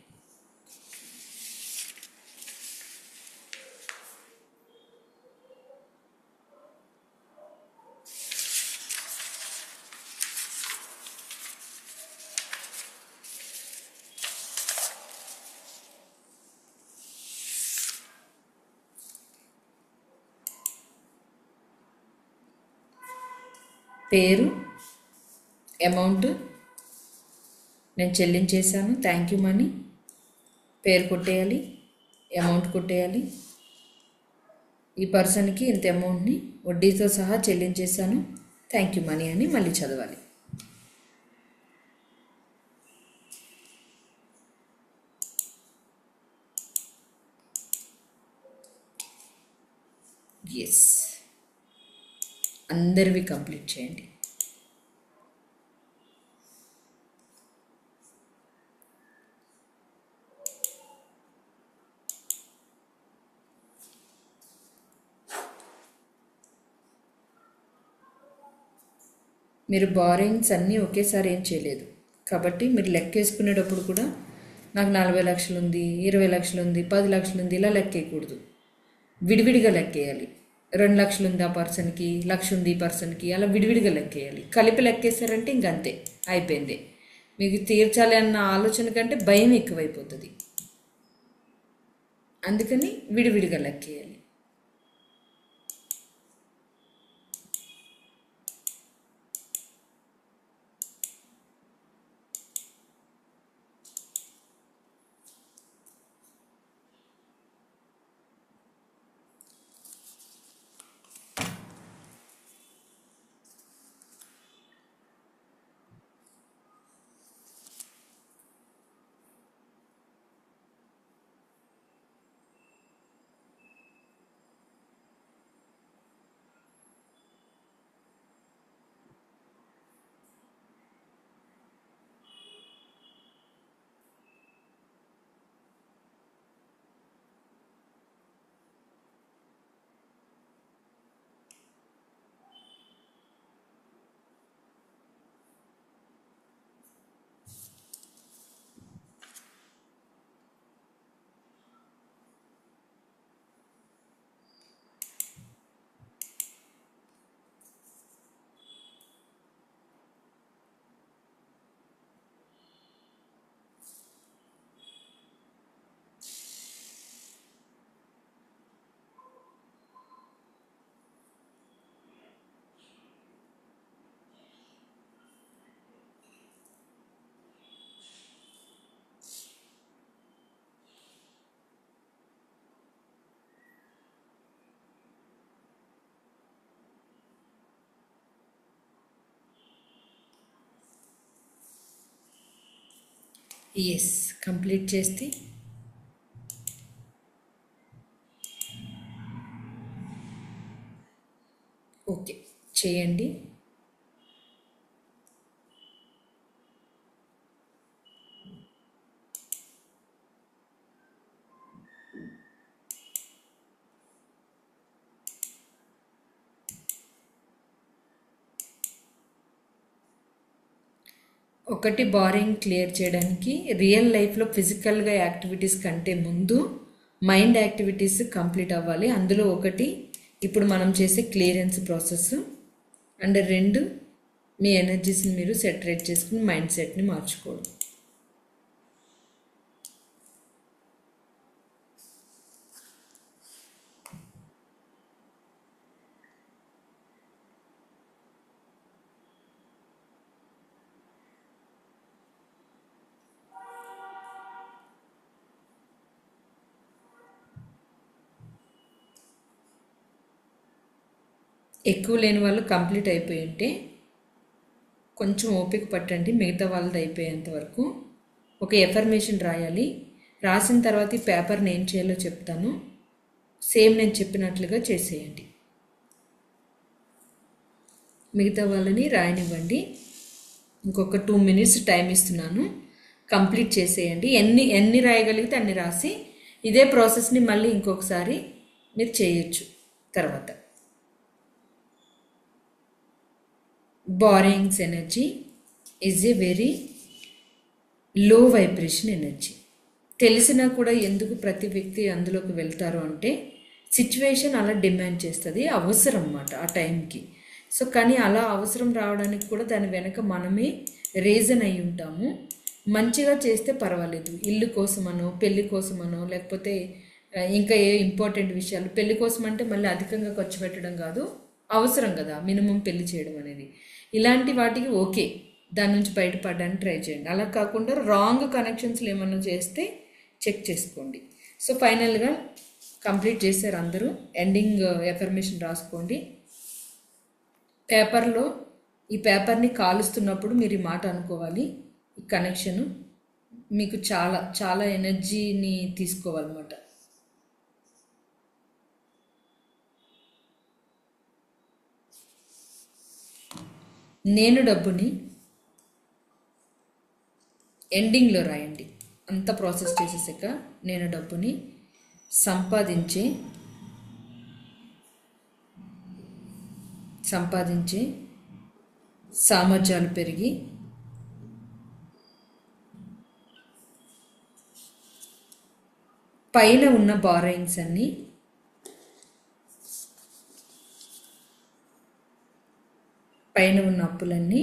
పేరు, అమౌంట్ నేను చెల్లించేశాను, థ్యాంక్ యూ మనీ, పేరు కొట్టేయాలి, అమౌంట్ కొట్టేయాలి, ఈ పర్సన్కి ఇంత అమౌంట్ని వడ్డీతో సహా చెల్లించేశాను, థ్యాంక్ యూ మనీ అని మళ్ళీ చదవాలి. ఎస్, అందరివి కంప్లీట్ చేయండి. మీరు బారోయింగ్స్ అన్నీ ఒకేసారి ఏం చేయలేదు కాబట్టి మీరు లెక్కేసుకునేటప్పుడు కూడా నాకు 40 లక్షలు ఉంది, 20 లక్షలు ఉంది, 10 లక్షలు ఉంది ఇలా లెక్కేయకూడదు. విడివిడిగా లెక్కేయాలి. 2 లక్షలు ఉంది ఆ పర్సన్కి, 1,00,000 ఉంది ఈ పర్సన్కి, అలా విడివిడిగా లెక్కేయాలి. కలిపి లెక్కేశారంటే ఇంకంతే, అయిపోయింది. మీకు తీర్చాలి అన్న ఆలోచన కంటే భయం ఎక్కువైపోతుంది. అందుకని విడివిడిగా లెక్కేయాలి. ఎస్, కంప్లీట్ చేస్తే ఓకే చేయండి. ఒకటి, బారింగ్ క్లియర్ చేయడానికి రియల్ లైఫ్లో ఫిజికల్గా యాక్టివిటీస్ కంటే ముందు మైండ్ యాక్టివిటీస్ కంప్లీట్ అవ్వాలి. అందులో ఒకటి ఇప్పుడు మనం చేసే క్లియరెన్స్ ప్రాసెస్, అండ్ 2 మీ ఎనర్జీస్ని మీరు సెటరేట్ చేసుకుని మైండ్ సెట్ని మార్చుకోవడం. ఎక్కువ లేని వాళ్ళు కంప్లీట్ అయిపోయి ఉంటే కొంచెం ఓపిక పట్టండి, మిగతా వాళ్ళది అయిపోయేంత వరకు. ఒక ఎఫర్మేషన్ రాయాలి. రాసిన తర్వాత ఈ పేపర్ని ఏం చేయాలో చెప్తాను, సేమ్ నేను చెప్పినట్లుగా చేసేయండి. మిగతా వాళ్ళని రాయనివ్వండి. ఇంకొక 2 minutes టైం ఇస్తున్నాను, కంప్లీట్ చేసేయండి. ఎన్ని రాయగలిగితే అన్ని రాసి ఇదే ప్రాసెస్ని మళ్ళీ ఇంకొకసారి మీరు చేయొచ్చు తర్వాత. Borrowings energy is a very low vibration energy. తెలిసినా కూడా ఎందుకు ప్రతి వ్యక్తి అందులోకి వెళ్తారు అంటే సిచ్యువేషన్ అలా డిమాండ్ చేస్తుంది, అవసరం అన్నమాట ఆ టైంకి. సో కానీ అలా అవసరం రావడానికి కూడా దాని వెనక మనమే రీజన్ అయి ఉంటాము. మంచిగా చేస్తే పర్వాలేదు, ఇల్లు కోసమనో పెళ్ళి కోసమనో లేకపోతే ఇంకా ఏ ఇంపార్టెంట్ విషయాలు, పెళ్ళి కోసం అంటే మళ్ళీ అధికంగా ఖర్చు పెట్టడం కాదు, అవసరం కదా మినిమం పెళ్లి చేయడం అనేది. ఇలాంటి వాటికి ఓకే, దాని నుంచి బయటపడడానికి ట్రై చేయండి. అలా కాకుండా రాంగ్ కనెక్షన్స్లో ఏమన్నా చేస్తే చెక్ చేసుకోండి. సో ఫైనల్గా కంప్లీట్ చేశారు అందరూ. ఎండింగ్ ఎఫర్మేషన్ రాసుకోండి. పేపర్లో ఈ పేపర్ని కాలుస్తున్నప్పుడు మీరు ఈ మాట అనుకోవాలి. ఈ కనెక్షను మీకు చాలా చాలా ఎనర్జీని తీసుకోవాలన్నమాట. నేను డబ్బుని ఎండింగ్లో రాయండి. అంత ప్రాసెస్ చేసేసాక నేను డబ్బుని సంపాదించే సామర్థ్యాలు పెరిగి పైన ఉన్న బారోయింగ్స్ అన్నీ పైన ఉన్న అప్పులన్నీ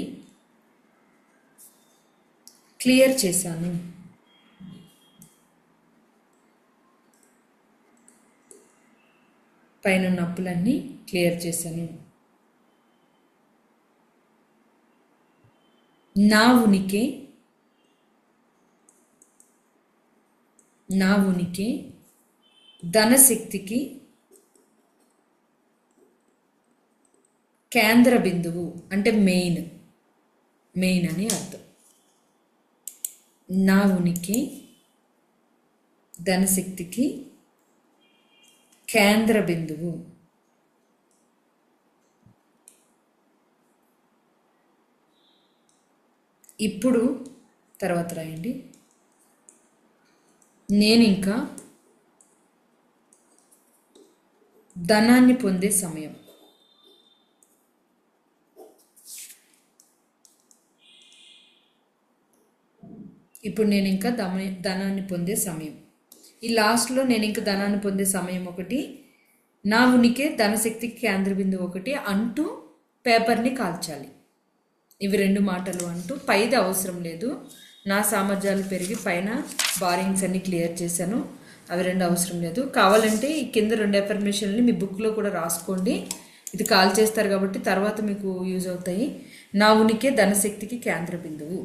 క్లియర్ చేశాను. పైన ఉన్న అప్పులన్నీ క్లియర్ చేశాను. నా ఉనికి ధనశక్తికి కేంద్ర బిందువు, అంటే మెయిన్ అని అర్థం. నా ఉనికి ధనశక్తికి కేంద్ర బిందువు. ఇప్పుడు తర్వాత రాయండి. నేను ఇంకా ధనాన్ని పొందే సమయం. ఇప్పుడు నేను ఇంకా ధనాన్ని పొందే సమయం. ఈ లాస్ట్లో నేను ఇంకా ధనాన్ని పొందే సమయం ఒకటి, నా ఉనికి ధనశక్తికి కేంద్ర బిందువు ఒకటి అంటూ పేపర్ని కాల్చాలి. ఇవి 2 మాటలు అంటూ, పైది అవసరం లేదు. నా సామర్థ్యాలు పెరిగి పైన బారింగ్స్ అన్ని క్లియర్ చేశాను, అవి 2 అవసరం లేదు. కావాలంటే ఈ కింద 2 ఎఫర్మేషన్ని మీ బుక్లో కూడా రాసుకోండి. ఇది కాల్ చేస్తారు కాబట్టి తర్వాత మీకు యూజ్ అవుతాయి. నా ఉనికి ధనశక్తికి కేంద్ర బిందువు.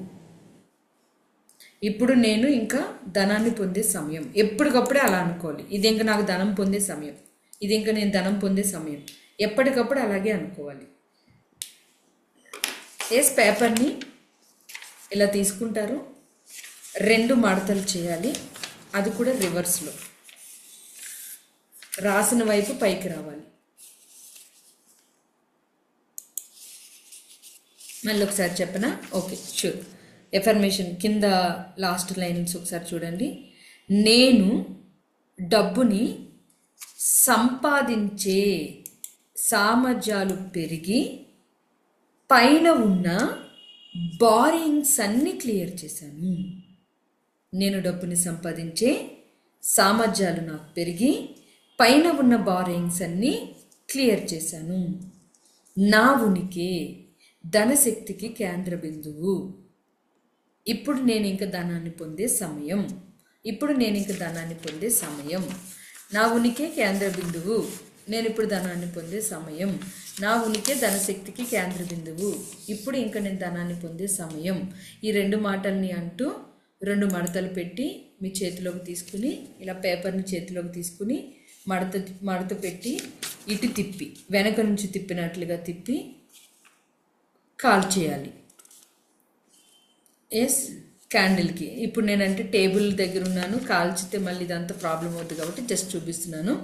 ఇప్పుడు నేను ఇంకా ధనాన్ని పొందే సమయం. ఎప్పటికప్పుడే అలా అనుకోవాలి. ఇది ఇంకా నాకు ధనం పొందే సమయం, ఇది ఇంకా నేను ధనం పొందే సమయం. ఎప్పటికప్పుడు అలాగే అనుకోవాలి. పేపర్ని ఇలా తీసుకుంటారు, 2 మడతలు చేయాలి. అది కూడా రివర్స్లో, రాసిన వైపు పైకి రావాలి. మళ్ళీ ఒకసారి చెప్పనా? Okay, sure. ఎఫర్మేషన్ కింద లాస్ట్ లైన్స్ ఒకసారి చూడండి. నేను డబ్బుని సంపాదించే సామర్థ్యాలు పెరిగి పైన ఉన్న బారింగ్స్ అన్ని క్లియర్ చేశాను. నేను డబ్బుని సంపాదించే సామర్థ్యాలు నాకు పెరిగి పైన ఉన్న బారింగ్స్ అన్ని క్లియర్ చేశాను. నా ఉనికి ధనశక్తికి కేంద్ర బిందువు. ఇప్పుడు నేను ఇంకా ధనాన్ని పొందే సమయం. నా ఉనికి కేంద్ర బిందువు. నేను ఇప్పుడు ధనాన్ని పొందే సమయం. నా ఉనికి ధనశక్తికి కేంద్ర బిందువు. ఇప్పుడు ఇంకా నేను ధనాన్ని పొందే సమయం. ఈ 2 మాటల్ని అంటూ 2 మడతలు పెట్టి మీ చేతిలోకి తీసుకుని, ఇలా పేపర్ని చేతిలోకి తీసుకుని మడత పెట్టి ఇటు తిప్పి, వెనక నుంచి తిప్పినట్లుగా తిప్పి కాల్ చేయాలి. క్యాండిల్కి. ఇప్పుడు నేనంటే టేబుల్ దగ్గర ఉన్నాను, కాల్చితే మళ్ళీ ఇదంతా ప్రాబ్లం అవుతుంది కాబట్టి జస్ట్ చూపిస్తున్నాను.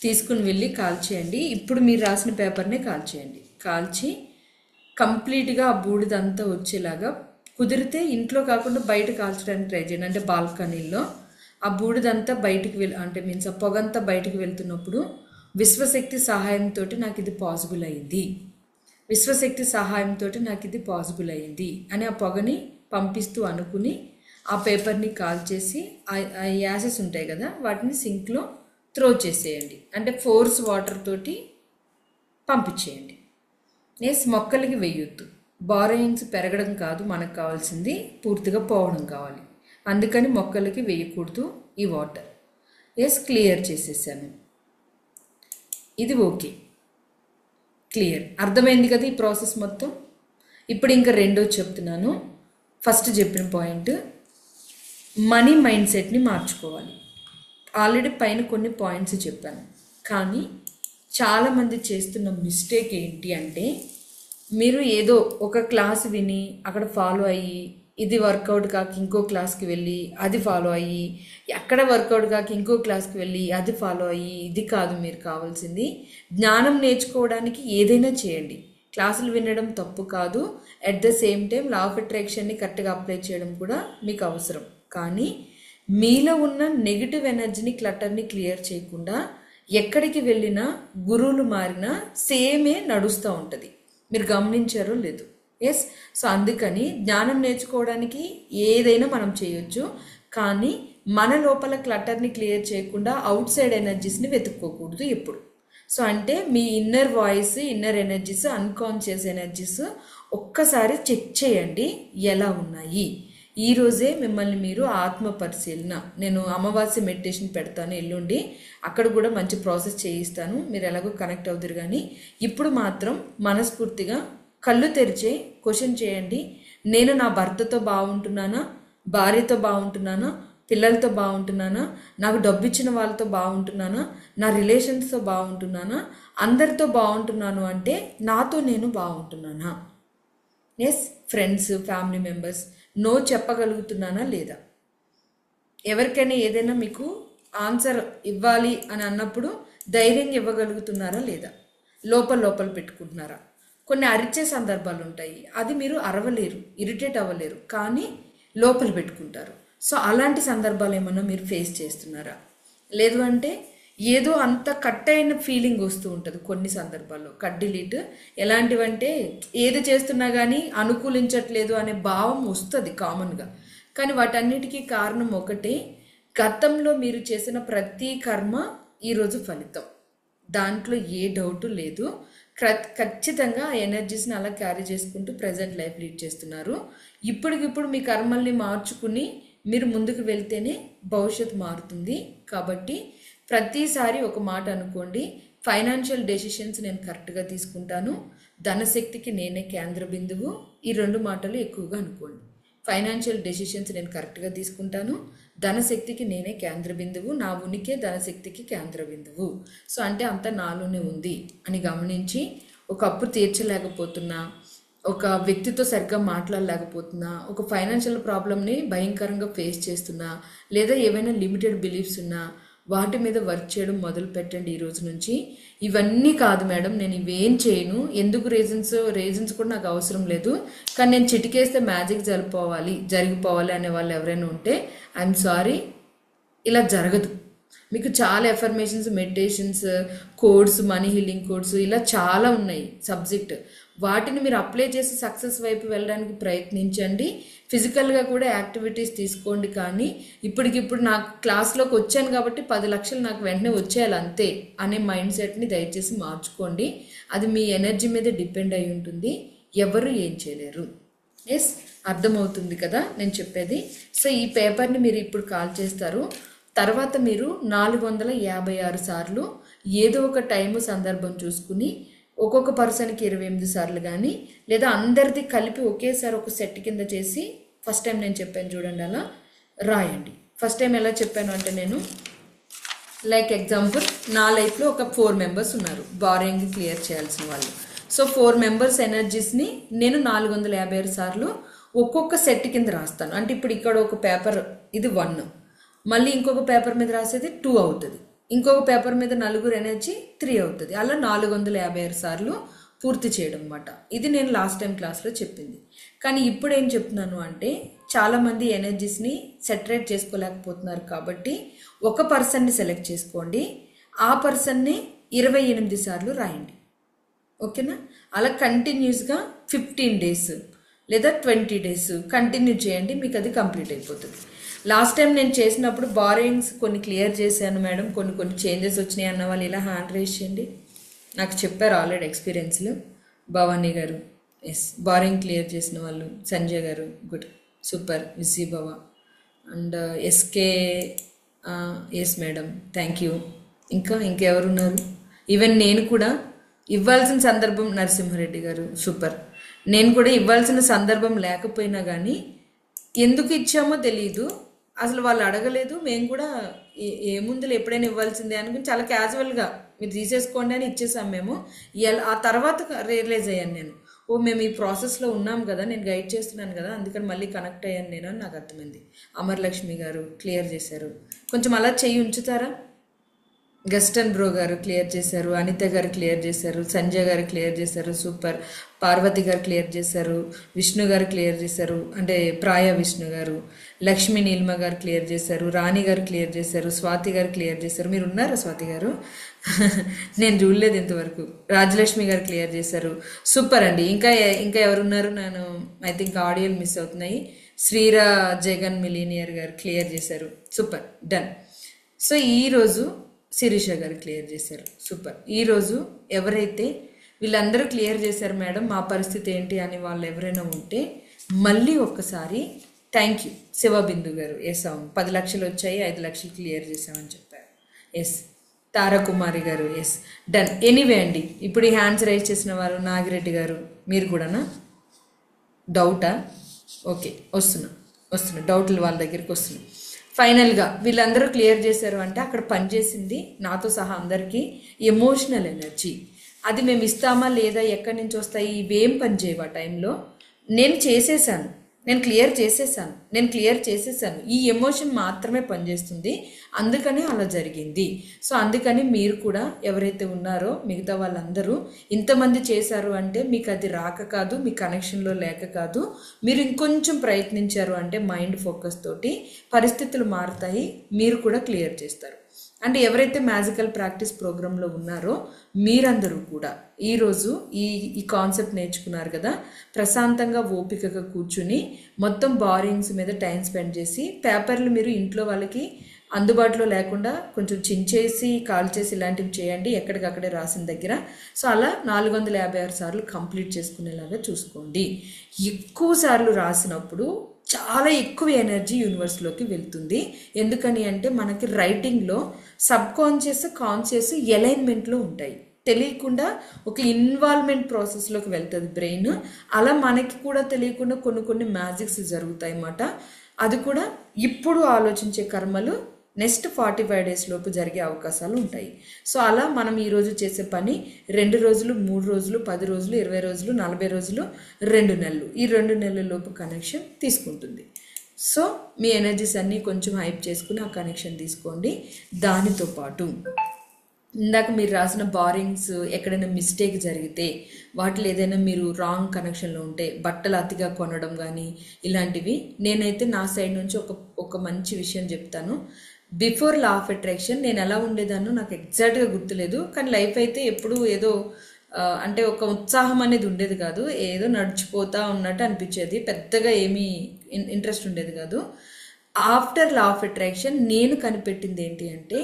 తీసుకుని వెళ్ళి కాల్ చేయండి. ఇప్పుడు మీరు రాసిన పేపర్నే కాల్ చేయండి. కాల్చి కంప్లీట్గా ఆ బూడిదంతా వచ్చేలాగా, కుదిరితే ఇంట్లో కాకుండా బయట కాల్చడానికి ట్రై చేయండి. అంటే బాల్కనీలో ఆ బూడిదంతా బయటికి అంటే మీన్స్ ఆ పొగంతా బయటికి వెళ్తున్నప్పుడు విశ్వశక్తి సహాయంతో నాకు ఇది పాసిబుల్ అయింది అని ఆ పొగని పంపిస్తూ అనుకుని ఆ పేపర్ని కాల్ చేసి ఆ యాసెస్ ఉంటాయి కదా, వాటిని సింక్లో త్రో చేసేయండి. అంటే ఫోర్స్ వాటర్ తోటి పంపించేయండి. మొక్కలకి వేయొద్దు. బారోయింగ్స్ పెరగడం కాదు మనకు కావాల్సింది, పూర్తిగా పోవడం కావాలి. అందుకని మొక్కలకి వేయకూడదు ఈ వాటర్. క్లియర్ చేసేసాను. ఇది ఓకే, క్లియర్. అర్థమైంది కదా ఈ ప్రాసెస్ మొత్తం. ఇప్పుడు ఇంకా 2వ చెప్తున్నాను. ఫస్ట్ చెప్పిన పాయింట్, మనీ మైండ్ సెట్ని మార్చుకోవాలి. ఆల్రెడీ పైన కొన్ని పాయింట్స్ చెప్పాను. కానీ చాలామంది చేస్తున్న మిస్టేక్ ఏంటి అంటే, మీరు ఏదో ఒక క్లాస్ విని అక్కడ ఫాలో అయ్యి, ఇది వర్కౌట్ కాక ఇంకో క్లాస్కి వెళ్ళి అది ఫాలో అయ్యి, ఎక్కడ వర్కౌట్ కాక ఇంకో క్లాస్కి వెళ్ళి అది ఫాలో అయ్యి, ఇది కాదు మీరు కావాల్సింది. జ్ఞానం నేర్చుకోవడానికి ఏదైనా చేయండి. క్లాసులు వినడం తప్పు కాదు. At the same time law of అట్రాక్షన్ని కరెక్ట్గా అప్లై చేయడం కూడా మీకు అవసరం. కానీ మీలో ఉన్న నెగిటివ్ ఎనర్జీని, క్లటర్ని క్లియర్ చేయకుండా ఎక్కడికి వెళ్ళినా గురువులు మారినా సేమే నడుస్తూ ఉంటుంది. మీరు గమనించారో లేదు? ఎస్. సో అందుకని జ్ఞానం నేర్చుకోవడానికి ఏదైనా మనం చేయొచ్చు. కానీ మన లోపల క్లటర్ని క్లియర్ చేయకుండా అవుట్ సైడ్ ఎనర్జీస్ని వెతుక్కోకూడదు ఎప్పుడు. సో అంటే మీ inner voice, inner energies, unconscious energies ఒక్కసారి చెక్ చేయండి ఎలా ఉన్నాయి. ఈరోజే మిమ్మల్ని మీరు ఆత్మ పరిశీలన, నేను అమావాస్య మెడిటేషన్ పెడతాను ఎల్లుండి, అక్కడ కూడా మంచి ప్రాసెస్ చేయిస్తాను, మీరు ఎలాగో కనెక్ట్ అవుతారు. కానీ ఇప్పుడు మాత్రం మనస్ఫూర్తిగా కళ్ళు తెరిచే క్వశ్చన్ చేయండి. నేను నా భర్తతో బాగుంటున్నానా, భార్యతో బాగుంటున్నానా, పిల్లలతో బాగుంటున్నానా, నాకు డబ్బు ఇచ్చిన వాళ్ళతో బాగుంటున్నానా, నా రిలేషన్స్తో బాగుంటున్నానా, అందరితో బాగుంటున్నాను అంటే నాతో నేను బాగుంటున్నానా? Yes. Friends, family members, no చెప్పగలుగుతున్నానా లేదా? ఎవరికైనా ఏదైనా మీకు ఆన్సర్ ఇవ్వాలి అని అన్నప్పుడు ధైర్యంగా ఇవ్వగలుగుతున్నారా లేదా? లోపల పెట్టుకుంటున్నారా? కొన్ని అరిచే సందర్భాలు ఉంటాయి, అది మీరు అరవలేరు, ఇరిటేట్ అవ్వలేరు, కానీ లోపల పెట్టుకుంటారు. సో అలాంటి సందర్భాలు ఏమన్నా మీరు ఫేస్ చేస్తున్నారా? లేదు అంటే ఏదో అంత కట్ అయిన ఫీలింగ్ వస్తూ ఉంటుంది కొన్ని సందర్భాల్లో. కట్ డిలీట్ ఎలాంటివంటే ఏది చేస్తున్నా కానీ అనుకూలించట్లేదు అనే భావం వస్తుంది కామన్గా. కానీ వాటన్నిటికీ కారణం ఒకటే, గతంలో మీరు చేసిన ప్రతి కర్మ ఈరోజు ఫలితం. దాంట్లో ఏ డౌటు లేదు. ఖచ్చితంగా ఆ ఎనర్జీస్ని అలా క్యారీ చేసుకుంటూ ప్రజెంట్ లైఫ్ లీడ్ చేస్తున్నారు. ఇప్పటికిప్పుడు మీ కర్మల్ని మార్చుకుని మీరు ముందుకు వెళ్తేనే భవిష్యత్తు మారుతుంది. కాబట్టి ప్రతిసారి ఒక మాట అనుకోండి, ఫైనాన్షియల్ డెసిషన్స్ నేను కరెక్ట్గా తీసుకుంటాను, ధనశక్తికి నేనే కేంద్ర బిందువు. ఈ రెండు మాటలు ఎక్కువగా అనుకోండి. ఫైనాన్షియల్ డెసిషన్స్ నేను కరెక్ట్గా తీసుకుంటాను, ధనశక్తికి నేనే కేంద్ర బిందువు, నా ఉనికే ధనశక్తికి కేంద్ర బిందువు. సో అంటే అంతా నాలోనే ఉంది అని గమనించి, ఒక అప్పు తీర్చలేకపోతున్నా, ఒక వ్యక్తితో సరిగ్గా మాట్లాడలేకపోతున్నా, ఒక ఫైనాన్షియల్ ప్రాబ్లమ్ని భయంకరంగా ఫేస్ చేస్తున్నా, లేదా ఏవైనా లిమిటెడ్ బిలీఫ్స్ ఉన్నా వాటి మీద వర్క్ చేయడం మొదలు పెట్టండి ఈ రోజు నుంచి. ఇవన్నీ కాదు మేడం, నేను ఇవేం చేయను, ఎందుకు రీజన్స్ కూడా నాకు అవసరం లేదు, కానీ నేను చిటికేస్తే మ్యాజిక్ జరిగిపోవాలి అనే వాళ్ళు ఎవరైనా ఉంటే ఐఎమ్ సారీ, ఇలా జరగదు. మీకు చాలా affirmations, meditations, codes, money healing codes ఇలా చాలా ఉన్నాయి సబ్జెక్ట్. వాటిని మీరు అప్లై చేసి సక్సెస్ వైపు వెళ్ళడానికి ప్రయత్నించండి. ఫిజికల్గా కూడా యాక్టివిటీస్ తీసుకోండి. కానీ ఇప్పటికిప్పుడు నాకు క్లాస్లోకి వచ్చాను కాబట్టి 10 లక్షలు నాకు వెంటనే వచ్చేయాలి అంతే అనే మైండ్ సెట్ని దయచేసి మార్చుకోండి. అది మీ ఎనర్జీ మీద డిపెండ్ అయి ఉంటుంది, ఎవరు ఏం చేయలేరు. ఎస్, అర్థమవుతుంది కదా నేను చెప్పేది? సో ఈ పేపర్ని మీరు ఇప్పుడు కాల్ చేస్తారు, తర్వాత మీరు 456 సార్లు ఏదో ఒక టైము సందర్భం చూసుకుని ఒక్కొక్క పర్సన్కి 28 సార్లు కానీ, లేదా అందరిది కలిపి ఒకేసారి ఒక సెట్ కింద చేసి, ఫస్ట్ టైం నేను చెప్పాను చూడండి అలా రాయండి. ఫస్ట్ టైం ఎలా చెప్పాను అంటే, నేను లైక్ ఎగ్జాంపుల్ నా లైఫ్లో ఒక 4 మెంబర్స్ ఉన్నారు బారోయింగ్ క్లియర్ చేయాల్సిన వాళ్ళు. సో 4 మెంబర్స్ ఎనర్జీస్ని నేను 456 సార్లు ఒక్కొక్క సెట్ కింద రాస్తాను. అంటే ఇప్పుడు ఇక్కడ ఒక పేపర్ ఇది 1, మళ్ళీ ఇంకొక పేపర్ మీద రాసేది 2 అవుతుంది, ఇంకొక పేపర్ మీద 4 ఎనర్జీ 3 అవుతుంది. అలా 456 సార్లు పూర్తి చేయడం అన్నమాట. ఇది నేను లాస్ట్ టైం క్లాస్లో చెప్పింది. కానీ ఇప్పుడు ఏం చెప్తున్నాను అంటే, చాలామంది ఎనర్జీస్ని సెటరేట్ చేసుకోలేకపోతున్నారు. కాబట్టి ఒక పర్సన్ని సెలెక్ట్ చేసుకోండి, ఆ పర్సన్ని 28 సార్లు రాయండి. ఓకేనా? అలా కంటిన్యూస్గా 15 డేస్ లేదా 20 డేస్ కంటిన్యూ చేయండి, మీకు అది కంప్లీట్ అయిపోతుంది. లాస్ట్ టైం నేను చేసినప్పుడు బారోయింగ్స్ కొన్ని క్లియర్ చేశాను మేడం, కొన్ని చేంజెస్ వచ్చినాయి అన్న వాళ్ళు ఇలా హ్యాండ్ రైజ్ చేయండి. నాకు చెప్పారు ఆల్రెడీ ఎక్స్పీరియన్స్లు. భవానీ గారు, ఎస్, బారోయింగ్ క్లియర్ చేసిన వాళ్ళు. సంజయ్ గారు, గుడ్, సూపర్, విజీ భవ. And SK, yes madam, thank you. ఇంకెవరున్నారు? ఈవెన్ నేను కూడా ఇవ్వాల్సిన సందర్భం, నరసింహారెడ్డి గారు, సూపర్. నేను కూడా ఇవ్వాల్సిన సందర్భం లేకపోయినా కానీ ఎందుకు ఇచ్చామో తెలీదు, అసలు వాళ్ళు అడగలేదు. మేము కూడా ఏముందులో ఎప్పుడైనా ఇవ్వాల్సిందే అనుకుని చాలా క్యాజువల్గా మీరు తీసేసుకోండి అని ఇచ్చేసాం మేము. ఆ తర్వాత రియలైజ్ అయ్యాను నేను, ఓ మేము ఈ ప్రాసెస్లో ఉన్నాం కదా, నేను గైడ్ చేస్తున్నాను కదా, అందుకని మళ్ళీ కనెక్ట్ అయ్యాను నేను అని నాకు అర్థమైంది. అమర్లక్ష్మి గారు క్లియర్ చేశారు. కొంచెం అలా చెయ్యి ఉంచుతారా? గస్టన్ బ్రో గారు క్లియర్ చేశారు, అనిత గారు క్లియర్ చేశారు, సంజయ్ గారు క్లియర్ చేశారు, సూపర్. పార్వతి గారు క్లియర్ చేశారు, విష్ణు గారు క్లియర్ చేశారు, అంటే ప్రాయ విష్ణు గారు, లక్ష్మీ నీలిమ గారు క్లియర్ చేశారు, రాణి గారు క్లియర్ చేశారు, స్వాతి గారు క్లియర్ చేశారు. మీరు ఉన్నారా స్వాతి గారు? నేను చూడలేదు ఇంతవరకు. రాజలక్ష్మి గారు క్లియర్ చేశారు, సూపర్ అండి. ఇంకా ఇంకా ఎవరున్నారు? నేను ఐ థింక్ ఆడియోలు మిస్ అవుతున్నాయి. శ్రీరా జగన్ మిలీనియర్ గారు క్లియర్ చేశారు, సూపర్, డన్. సో ఈరోజు శిరీష గారు క్లియర్ చేశారు, సూపర్. ఈరోజు ఎవరైతే వీళ్ళందరూ క్లియర్ చేశారు మేడం మా పరిస్థితి ఏంటి అని వాళ్ళు ఎవరైనా ఉంటే మళ్ళీ ఒక్కసారి థ్యాంక్ యూ. శివబిందు గారు ఎస్ అవును 10 లక్షలు వచ్చాయి, 5 లక్షలు క్లియర్ చేసామని చెప్పారు, ఎస్. తారకుమారి గారు ఎస్, డన్. ఎనీవే అండి, ఇప్పుడు ఈ హ్యాండ్స్ రైజ్ చేసిన వారు నాగిరెడ్డి గారు మీరు కూడానా? డౌటా? ఓకే, వస్తున్నా డౌట్లు వాళ్ళ దగ్గరికి వస్తున్నాయి. ఫైనల్గా వీళ్ళందరూ క్లియర్ చేశారు అంటే అక్కడ పనిచేసింది నాతో సహా అందరికీ ఎమోషనల్ ఎనర్జీ. అది మేము ఇస్తామా లేదా, ఎక్కడి నుంచి వస్తాయి, ఇవేం పని చేయవు ఆ టైంలో. నేను చేసేసాను, నేను క్లియర్ చేసేసాను. ఈ ఎమోషన్ మాత్రమే పనిచేస్తుంది, అందుకని అలా జరిగింది. సో అందుకని మీరు కూడా ఎవరైతే ఉన్నారో మిగతా వాళ్ళందరూ ఇంతమంది చేశారు అంటే మీకు అది రాక కాదు, మీ కనెక్షన్లో లేక కాదు, మీరు ఇంకొంచెం ప్రయత్నించారు అంటే మైండ్ ఫోకస్ తోటి పరిస్థితులు మారుతాయి, మీరు కూడా క్లియర్ చేస్తారు. అంటే ఎవరైతే మ్యాజికల్ ప్రాక్టీస్ ప్రోగ్రాంలో ఉన్నారో మీరందరూ కూడా ఈరోజు ఈ కాన్సెప్ట్ నేర్చుకున్నారు కదా, ప్రశాంతంగా ఓపికగా కూర్చుని మొత్తం బారింగ్స్ మీద టైం స్పెండ్ చేసి పేపర్లు మీరు ఇంట్లో వాళ్ళకి అందుబాటులో లేకుండా కొంచెం చించేసి కాల్చేసి ఇలాంటివి చేయండి, ఎక్కడికక్కడే రాసిన దగ్గర. సో అలా 456 సార్లు కంప్లీట్ చేసుకునేలాగా చూసుకోండి. ఎక్కువ సార్లు రాసినప్పుడు చాలా ఎక్కువ ఎనర్జీ యూనివర్స్లోకి వెళ్తుంది. ఎందుకని అంటే మనకి రైటింగ్లో సబ్ కాన్షియస్ ఎలైన్మెంట్లో ఉంటాయి, తెలియకుండా ఒక ఇన్వాల్వ్మెంట్ ప్రాసెస్లోకి వెళ్తుంది బ్రెయిన్. అలా మనకి కూడా తెలియకుండా కొన్ని మ్యాజిక్స్ జరుగుతాయి అన్నమాట. అది కూడా ఇప్పుడు ఆలోచించే కర్మలు నెక్స్ట్ 45 డేస్ లోపు జరిగే అవకాశాలు ఉంటాయి. సో అలా మనం ఈరోజు చేసే పని 2 రోజులు, 3 రోజులు, 10 రోజులు, 20 రోజులు, 40 రోజులు, 2 నెలలు, ఈ 2 నెలల లోపు కనెక్షన్ తీసుకుంటుంది. సో మీ ఎనర్జీస్ అన్నీ కొంచెం హైప్ చేసుకుని ఆ కనెక్షన్ తీసుకోండి. దానితో పాటు ఇందాక మీరు రాసిన బారింగ్స్ ఎక్కడైనా మిస్టేక్ జరిగితే, వాటిలో ఏదైనా మీరు రాంగ్ కనెక్షన్లో ఉంటే, బట్టలు అతిగా కొనడం కానీ ఇలాంటివి, నేనైతే నా సైడ్ నుంచి ఒక మంచి విషయం చెప్తాను. బిఫోర్ లా ఆఫ్ అట్రాక్షన్ నేను ఎలా ఉండేదాన్నో నాకు ఎగ్జాక్ట్గా గుర్తులేదు, కానీ లైఫ్ అయితే ఎప్పుడూ ఏదో అంటే ఒక ఉత్సాహం అనేది ఉండేది కాదు, ఏదో నడిచిపోతా ఉన్నట్టు అనిపించేది, పెద్దగా ఏమీ ఇంట్రెస్ట్ ఉండేది కాదు. ఆఫ్టర్ లా ఆఫ్ అట్రాక్షన్ నేను కనిపెట్టింది ఏంటి అంటే,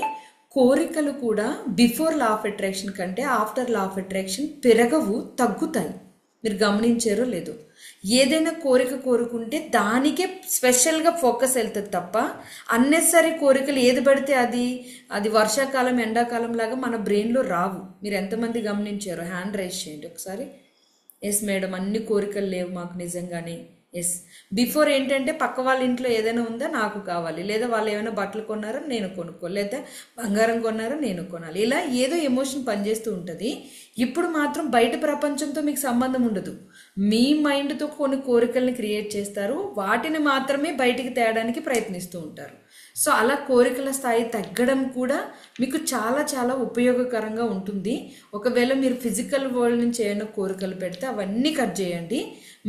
కోరికలు కూడా బిఫోర్ లా ఆఫ్ అట్రాక్షన్ కంటే ఆఫ్టర్ లా ఆఫ్ అట్రాక్షన్ పెరగవు, తగ్గుతాయి. మీరు గమనించారో లేదో, ఏదైనా కోరిక కోరుకుంటే దానికే స్పెషల్గా ఫోకస్ వెళ్తుంది తప్ప అన్నెసరీ కోరికలు ఏది పడితే అది వర్షాకాలం ఎండాకాలం లాగా మన బ్రెయిన్లో రావు. మీరు ఎంతమంది గమనించారో హ్యాండ్ రైజ్ చేయండి ఒకసారి. ఎస్ మేడం, అన్ని కోరికలు లేవు మాకు నిజంగానే. ఎస్, బిఫోర్ ఏంటంటే పక్క వాళ్ళ ఇంట్లో ఏదైనా ఉందా నాకు కావాలి, లేదా వాళ్ళు ఏమైనా బట్టలు కొన్నారో నేను కొనుక్కోవాలి, లేదా బంగారం కొన్నారో నేను కొనాలి, ఇలా ఏదో ఎమోషన్ పనిచేస్తూ ఉంటుంది. ఇప్పుడు మాత్రం బయట ప్రపంచంతో మీకు సంబంధం ఉండదు, మీ మైండ్తో కొన్ని కోరికల్ని క్రియేట్ చేస్తారు, వాటిని మాత్రమే బయటికి తేయడానికి ప్రయత్నిస్తూ ఉంటారు. సో అలా కోరికల స్థాయి తగ్గడం కూడా మీకు చాలా చాలా ఉపయోగకరంగా ఉంటుంది. ఒకవేళ మీరు ఫిజికల్ వరల్డ్ నుంచి ఏమైనా కోరికలు పెడితే అవన్నీ కట్ చేయండి.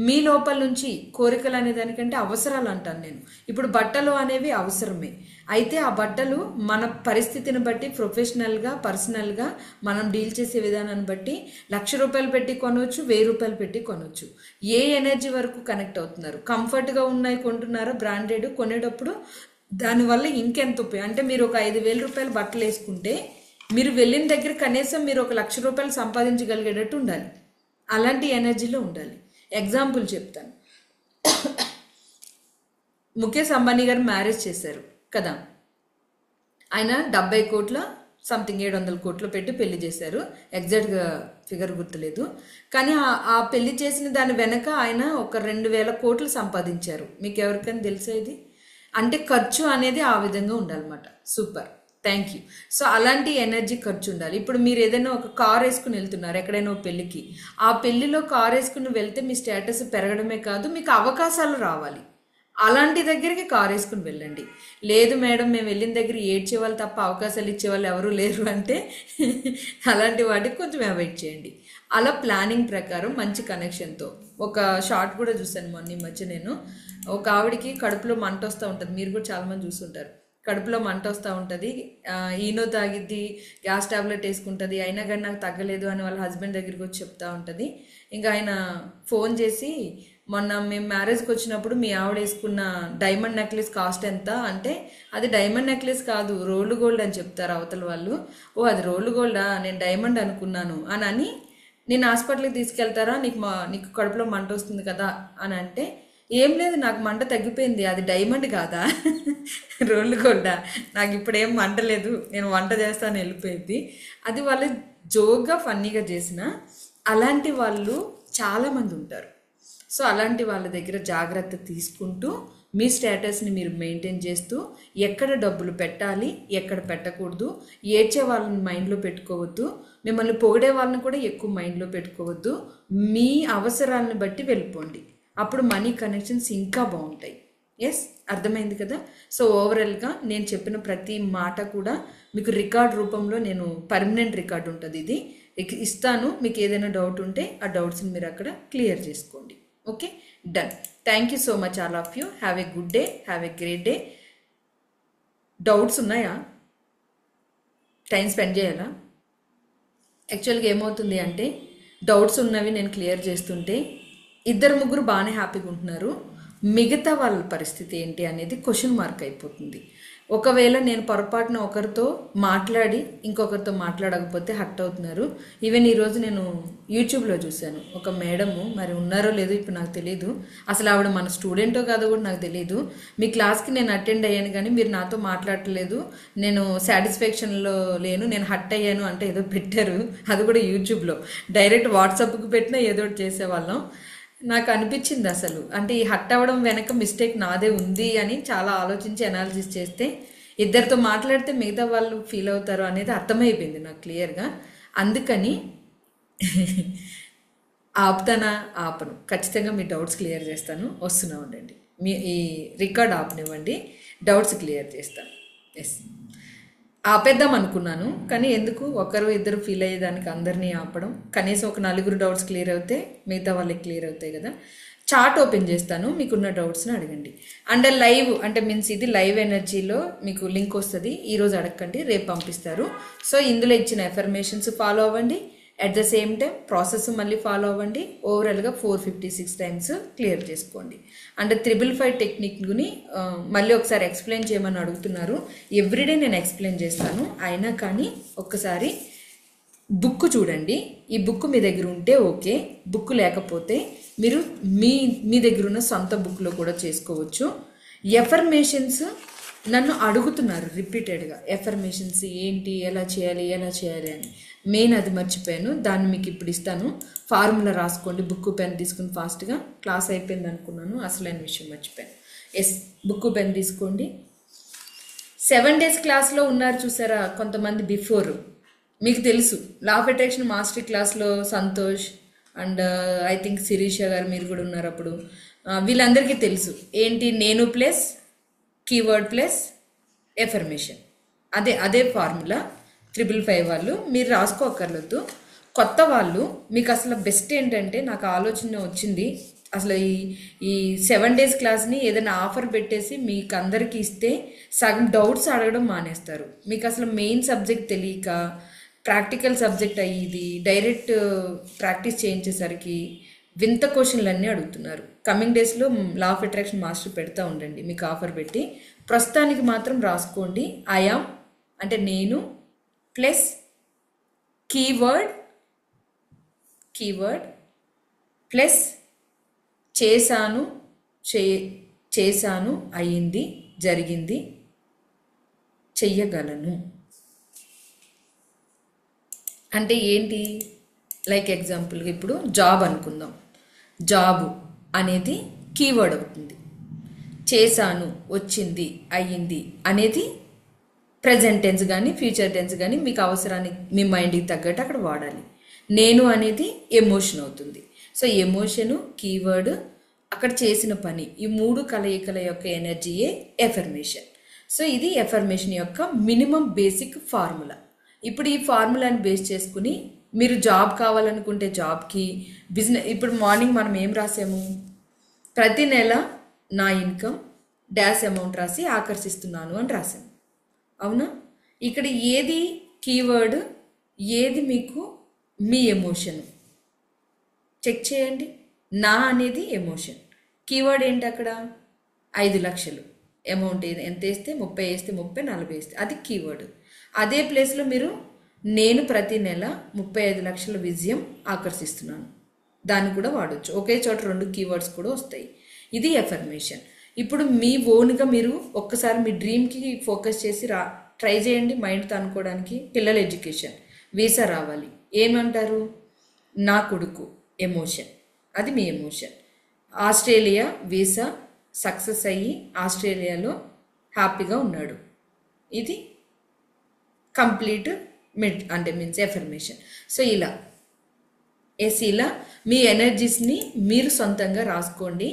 మీ లోపల నుంచి కోరికలు అనే దానికంటే అవసరాలు అంటాను నేను. ఇప్పుడు బట్టలు అనేవి అవసరమే, అయితే ఆ బట్టలు మన పరిస్థితిని బట్టి ప్రొఫెషనల్గా పర్సనల్గా మనం డీల్ చేసే విధానాన్ని బట్టి ₹1,00,000 పెట్టి కొనవచ్చు, ₹1,000 పెట్టి కొనవచ్చు. ఏ ఎనర్జీ వరకు కనెక్ట్ అవుతున్నారు, కంఫర్ట్గా ఉన్నాయి కొంటున్నారా బ్రాండెడ్, కొనేటప్పుడు దానివల్ల ఇంకెంత ఉపయోగం అంటే, మీరు ఒక ₹5,000 బట్టలు వేసుకుంటే మీరు వెళ్ళిన దగ్గర కనీసం మీరు ఒక ₹1,00,000 సంపాదించగలిగేటట్టు ఉండాలి, అలాంటి ఎనర్జీలో ఉండాలి. ఎగ్జాంపుల్ చెప్తాను, ముఖేష్ అంబానీ గారు మ్యారేజ్ చేశారు కదా, ఆయన 70 కోట్ల సంథింగ్ 700 కోట్లు పెట్టి పెళ్లి చేశారు, ఎగ్జాక్ట్గా ఫిగర్ గుర్తులేదు. కానీ ఆ పెళ్లి చేసిన దాని వెనక ఆయన ఒక 2,000 కోట్లు సంపాదించారు. మీకు ఎవరికైనా తెలిసేది? అంటే ఖర్చు అనేది ఆ విధంగా ఉండాలన్నమాట. Super, thank you. సో అలాంటి ఎనర్జీ ఖర్చు ఉండాలి. ఇప్పుడు మీరు ఏదైనా ఒక కార్ వేసుకుని వెళ్తున్నారు ఎక్కడైనా ఒక పెళ్ళికి, ఆ పెళ్లిలో కార్ వేసుకుని వెళ్తే మీ స్టేటస్ పెరగడమే కాదు, మీకు అవకాశాలు రావాలి. అలాంటి దగ్గరికి కార్ వేసుకుని వెళ్ళండి. లేదు మేడం మేము వెళ్ళిన దగ్గర ఏడ్చే వాళ్ళు తప్ప అవకాశాలు ఇచ్చేవాళ్ళు ఎవరూ లేరు అంటే అలాంటి వాటికి కొంచెం అవాయిడ్ చేయండి. అలా ప్లానింగ్ ప్రకారం మంచి కనెక్షన్తో ఒక షార్ట్ కూడా చూశాను మొన్న ఈ మధ్య నేను. ఒక ఆవిడికి కడుపులో మంట వస్తూ ఉంటుంది, మీరు కూడా చాలామంది చూస్తుంటారు. కడుపులో మంట వస్తూ ఉంటుంది, ఈనో తాగిద్ది, గ్యాస్ టాబ్లెట్ వేసుకుంటుంది, అయినా కానీ నాకు తగ్గలేదు అని వాళ్ళ హస్బెండ్ దగ్గరికి వచ్చి చెప్తా ఉంటుంది. ఇంకా ఆయన ఫోన్ చేసి, మొన్న మేము మ్యారేజ్కి వచ్చినప్పుడు మీ ఆవిడ వేసుకున్న డైమండ్ నెక్లెస్ కాస్ట్ ఎంత అంటే, అది డైమండ్ నెక్లెస్ కాదు రోల్డ్ గోల్డ్ అని చెప్తారు అవతల వాళ్ళు. ఓ అది రోల్డ్ గోల్డా, నేను డైమండ్ అనుకున్నాను అని నేను హాస్పిటల్కి తీసుకెళ్తారా, నీకు కడుపులో మంట వస్తుంది కదా అని అంటే, ఏం లేదు నాకు మంట తగ్గిపోయింది, అది డైమండ్ కాదా రోల్డ్ గోల్డా, నాకు ఇప్పుడేం మంట లేదు, నేను వంట చేస్తాను వెళ్ళిపోయింది. అది వాళ్ళు జోక్గా ఫన్నీగా చేసిన. అలాంటి వాళ్ళు చాలామంది ఉంటారు. సో అలాంటి వాళ్ళ దగ్గర జాగ్రత్త తీసుకుంటూ మీ స్టేటస్ని మీరు మెయింటైన్ చేస్తూ, ఎక్కడ డబ్బులు పెట్టాలి ఎక్కడ పెట్టకూడదు, ఏడ్చే వాళ్ళని మైండ్లో పెట్టుకోవద్దు, మిమ్మల్ని పొగిడే వాళ్ళని కూడా ఎక్కువ మైండ్లో పెట్టుకోవద్దు. మీ అవసరాలను బట్టి వెళ్ళిపోండి, అప్పుడు మనీ కనెక్షన్స్ ఇంకా బాగుంటాయి. ఎస్, అర్థమైంది కదా. సో ఓవరాల్గా నేను చెప్పిన ప్రతి మాట కూడా మీకు రికార్డ్ రూపంలో, నేను పర్మనెంట్ రికార్డ్ ఉంటుంది ఇది ఇస్తాను. మీకు ఏదైనా డౌట్ ఉంటే ఆ డౌట్స్ని మీరు అక్కడ క్లియర్ చేసుకోండి. Okay, done. Thank you so much all of you. Have a good day, have a great day. Doubts ఉన్నాయా? టైం స్పెండ్ చేయాలా? యాక్చువల్గా ఏమవుతుంది అంటే, డౌట్స్ ఉన్నవి నేను క్లియర్ చేస్తుంటే ఇద్దరు ముగ్గురు బాగానే హ్యాపీగా ఉంటున్నారు, మిగతా వాళ్ళ పరిస్థితి ఏంటి అనేది క్వశ్చన్ మార్క్ అయిపోతుంది. ఒకవేళ నేను పొరపాటున ఒకరితో మాట్లాడి ఇంకొకరితో మాట్లాడకపోతే హర్ట్ అవుతున్నారు. ఈవెన్ ఈరోజు నేను యూట్యూబ్లో చూశాను, ఒక మేడము, మరి ఉన్నారో లేదో ఇప్పుడు నాకు తెలీదు, అసలు ఆవిడ మన స్టూడెంటో కాదో కూడా నాకు తెలీదు. మీ క్లాస్కి నేను అటెండ్ అయ్యాను కానీ మీరు నాతో మాట్లాడలేదు, నేను సాటిస్ఫాక్షన్లో లేను, నేను హర్ట్ అయ్యాను అంటే ఏదో పెట్టారు, అది కూడా యూట్యూబ్లో. డైరెక్ట్ వాట్సాప్కి పెట్టినా ఏదో ఒకటి చేసేవాళ్ళం. నాకు అనిపించింది అసలు, అంటే ఈ హర్ట్ అవ్వడం వెనక మిస్టేక్ నాదే ఉంది అని చాలా ఆలోచించి అనాలిసిస్ చేస్తే, ఇద్దరితో మాట్లాడితే మిగతా వాళ్ళు ఫీల్ అవుతారు అనేది అర్థమైపోయింది నాకు క్లియర్గా. అందుకని ఆపుతానా? ఆపను, ఖచ్చితంగా మీ డౌట్స్ క్లియర్ చేస్తాను. వస్తూనే ఉండండి, మీ ఈ రికార్డ్ ఆపనివ్వండి, డౌట్స్ క్లియర్ చేస్తాను. ఎస్, ఆపేద్దాం అనుకున్నాను కానీ ఎందుకు ఒకరు ఇద్దరు ఫీల్ అయ్యేదానికి అందరినీ ఆపడం, కనీసం ఒక నలుగురు డౌట్స్ క్లియర్ అవుతే మిగతా వాళ్ళకి క్లియర్ అవుతాయి కదా. చార్ట్ ఓపెన్ చేస్తాను, మీకున్న డౌట్స్ని అడగండి. అండ్ లైవ్ అంటే మీన్స్ ఇది లైవ్ ఎనర్జీలో మీకు లింక్ వస్తుంది, ఈరోజు అడగండి, రేపు పంపిస్తారు. సో ఇందులో ఇచ్చిన ఎఫర్మేషన్స్ ఫాలో అవ్వండి, at the same time process మళ్ళీ ఫాలో అవ్వండి. ఓవరాల్గా 456 టైమ్స్ క్లియర్ చేసుకోండి. అంటే 555 టెక్నిక్ని మళ్ళీ ఒకసారి ఎక్స్ప్లెయిన్ చేయమని అడుగుతున్నారు. ఎవ్రీడే నేను ఎక్స్ప్లెయిన్ చేస్తాను, అయినా కానీ ఒక్కసారి బుక్ చూడండి. ఈ బుక్ మీ దగ్గర ఉంటే ఓకే, బుక్ లేకపోతే మీరు మీ దగ్గర ఉన్న సొంత బుక్లో కూడా చేసుకోవచ్చు. ఎఫర్మేషన్స్ నన్ను అడుగుతున్నారు రిపీటెడ్గా, ఎఫర్మేషన్స్ ఏంటి, ఎలా చేయాలి అని. మెయిన్ అది మర్చిపోయాను, దాన్ని మీకు ఇప్పుడు ఇస్తాను. ఫార్ములా రాసుకోండి, బుక్ పెన్ తీసుకుని ఫాస్ట్గా. క్లాస్ అయిపోయింది అనుకున్నాను, అసలైన విషయం మర్చిపోయాను. ఎస్, బుక్ పెన్ తీసుకోండి. 7 days క్లాస్లో ఉన్నారు చూసారా కొంతమంది బిఫోర్, మీకు తెలుసు లా ఆఫ్ అట్రాక్షన్ మాస్టర్ క్లాస్లో Santosh and I think Sirisha garu మీరు కూడా ఉన్నారు అప్పుడు. వీళ్ళందరికీ తెలుసు ఏంటి, నేను ప్లస్ కీవర్డ్ ప్లస్ ఎఫర్మేషన్, అదే ఫార్ములా. 555 వాళ్ళు మీరు రాసుకోక్కర్లేదు. కొత్త వాళ్ళు మీకు అసలు బెస్ట్ ఏంటంటే, నాకు ఆలోచన వచ్చింది అసలు ఈ 7 days క్లాస్ని ఏదైనా ఆఫర్ పెట్టేసి మీకు అందరికీ ఇస్తే సగం డౌట్స్ అడగడం మానేస్తారు. మీకు అసలు మెయిన్ సబ్జెక్ట్ తెలియక ప్రాక్టికల్ సబ్జెక్ట్ అయ్యి డైరెక్ట్ ప్రాక్టీస్ చేయించేసరికి వింత క్వశ్చన్లు అన్నీ అడుగుతున్నారు. కమింగ్ డేస్లో లా ఆఫ్ అట్రాక్షన్ మాస్టర్ పెడతా ఉండండి మీకు ఆఫర్ పెట్టి. ప్రస్తుతానికి మాత్రం రాసుకోండి, ఐఆమ్ అంటే నేను ప్లస్ కీవర్డ్ ప్లస్ చేశాను అయ్యింది జరిగింది చెయ్యగలను. అంటే ఏంటి, లైక్ ఎగ్జాంపుల్గా ఇప్పుడు జాబ్ అనుకుందాం, జాబు అనేది కీవర్డ్ అవుతుంది, చేశాను, వచ్చింది, అయ్యింది అనేది ప్రజెంట్ టెన్స్ కానీ ఫ్యూచర్ టెన్స్ కానీ మీకు అవసరానికి మీ మైండ్కి తగ్గట్టు అక్కడ వాడాలి. నేను అనేది ఎమోషన్ అవుతుంది. సో ఎమోషను, కీవర్డ్, అక్కడ చేసిన పని, ఈ మూడు కలయికల యొక్క ఎనర్జీయే ఎఫర్మేషన్. సో ఇది ఎఫర్మేషన్ యొక్క మినిమం బేసిక్ ఫార్ములా. ఇప్పుడు ఈ ఫార్ములాని బేస్ చేసుకుని మీరు జాబ్ కావాలనుకుంటే జాబ్కి, బిజినెస్, ఇప్పుడు మార్నింగ్ మనం ఏం రాసాము, ప్రతి నెల నా ఇన్కమ్ డాష్ అమౌంట్ రాసి ఆకర్షిస్తున్నాను అని రాసాము, అవునా? ఇక్కడ ఏది కీవర్డ్, ఏది మీకు మీ ఎమోషన్ చెక్ చేయండి. నా అనేది ఎమోషన్, కీవర్డ్ ఏంటి అక్కడ 5 లక్షలు అమౌంట్ ఎంత వేస్తే 30 వేస్తే 30 40 వేస్తే అది కీవర్డ్. అదే ప్లేస్లో మీరు నేను ప్రతి నెల 35 లక్షల విజయం ఆకర్షిస్తున్నాను, దాన్ని కూడా వాడచ్చు. ఒకే చోట 2 కీవర్డ్స్ కూడా వస్తాయి. ఇది ఎఫర్మేషన్. ఇప్పుడు మీ ఓన్గా మీరు ఒక్కసారి మీ డ్రీమ్కి ఫోకస్ చేసి ట్రై చేయండి మైండ్తో అనుకోవడానికి. పిల్లల ఎడ్యుకేషన్, వీసా రావాలి, ఏమంటారు, నా కొడుకు ఎమోషన్, అది మీ ఎమోషన్. ఆస్ట్రేలియా వీసా సక్సెస్ అయ్యి ఆస్ట్రేలియాలో హ్యాపీగా ఉన్నాడు, ఇది కంప్లీట్ అంటే మీన్స్ ఎఫర్మేషన్. సో ఇలా మీ ఎనర్జీస్ని మీరు సొంతంగా రాసుకోండి.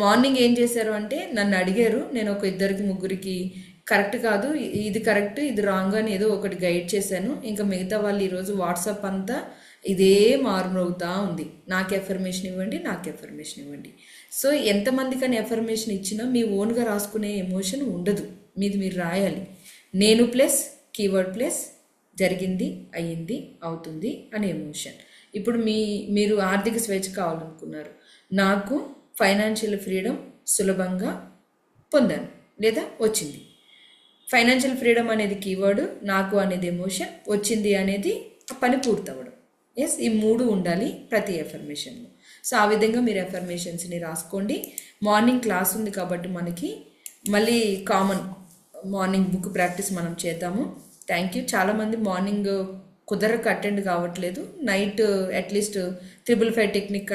మార్నింగ్ ఏం చేశారు అంటే నన్ను అడిగారు, నేను ఒక 2-3కి కరెక్ట్ కాదు, ఇది కరెక్ట్ ఇది రాంగ్ అని ఏదో ఒకటి గైడ్ చేశాను. ఇంకా మిగతా వాళ్ళు ఈరోజు వాట్సాప్ అంతా ఇదే మారుమవుతూ ఉంది, నాకు ఎఫర్మేషన్ ఇవ్వండి, నాకు ఎఫర్మేషన్ ఇవ్వండి. సో ఎంతమందికని ఎఫర్మేషన్ ఇచ్చినా మీ ఓన్గా రాసుకునే ఎమోషన్ ఉండదు, మీది మీరు రాయాలి. నేను ప్లస్ కీవర్డ్ ప్లస్ జరిగింది, అయ్యింది, అవుతుంది అనే ఎమోషన్. ఇప్పుడు మీరు ఆర్థిక స్వేచ్ఛ కావాలనుకున్నారు, నాకు ఫైనాన్షియల్ ఫ్రీడమ్ సులభంగా పొందాను లేదా వచ్చింది. ఫైనాన్షియల్ ఫ్రీడమ్ అనేది కీవర్డ్, నాకు అనేది ఎమోషన్, వచ్చింది అనేది పని పూర్తవడం. ఎస్, ఈ 3 ఉండాలి ప్రతి ఎఫర్మేషన్లో. సో ఆ విధంగా మీరు ఎఫర్మేషన్స్ని రాసుకోండి. మార్నింగ్ క్లాస్ ఉంది కాబట్టి మనకి మళ్ళీ కామన్ మార్నింగ్ బుక్ ప్రాక్టీస్ మనం చేద్దాము. Thank you. చాలామంది మార్నింగ్ కుదరక అటెండ్ కావట్లేదు, నైట్ అట్లీస్ట్ 555 టెక్నిక్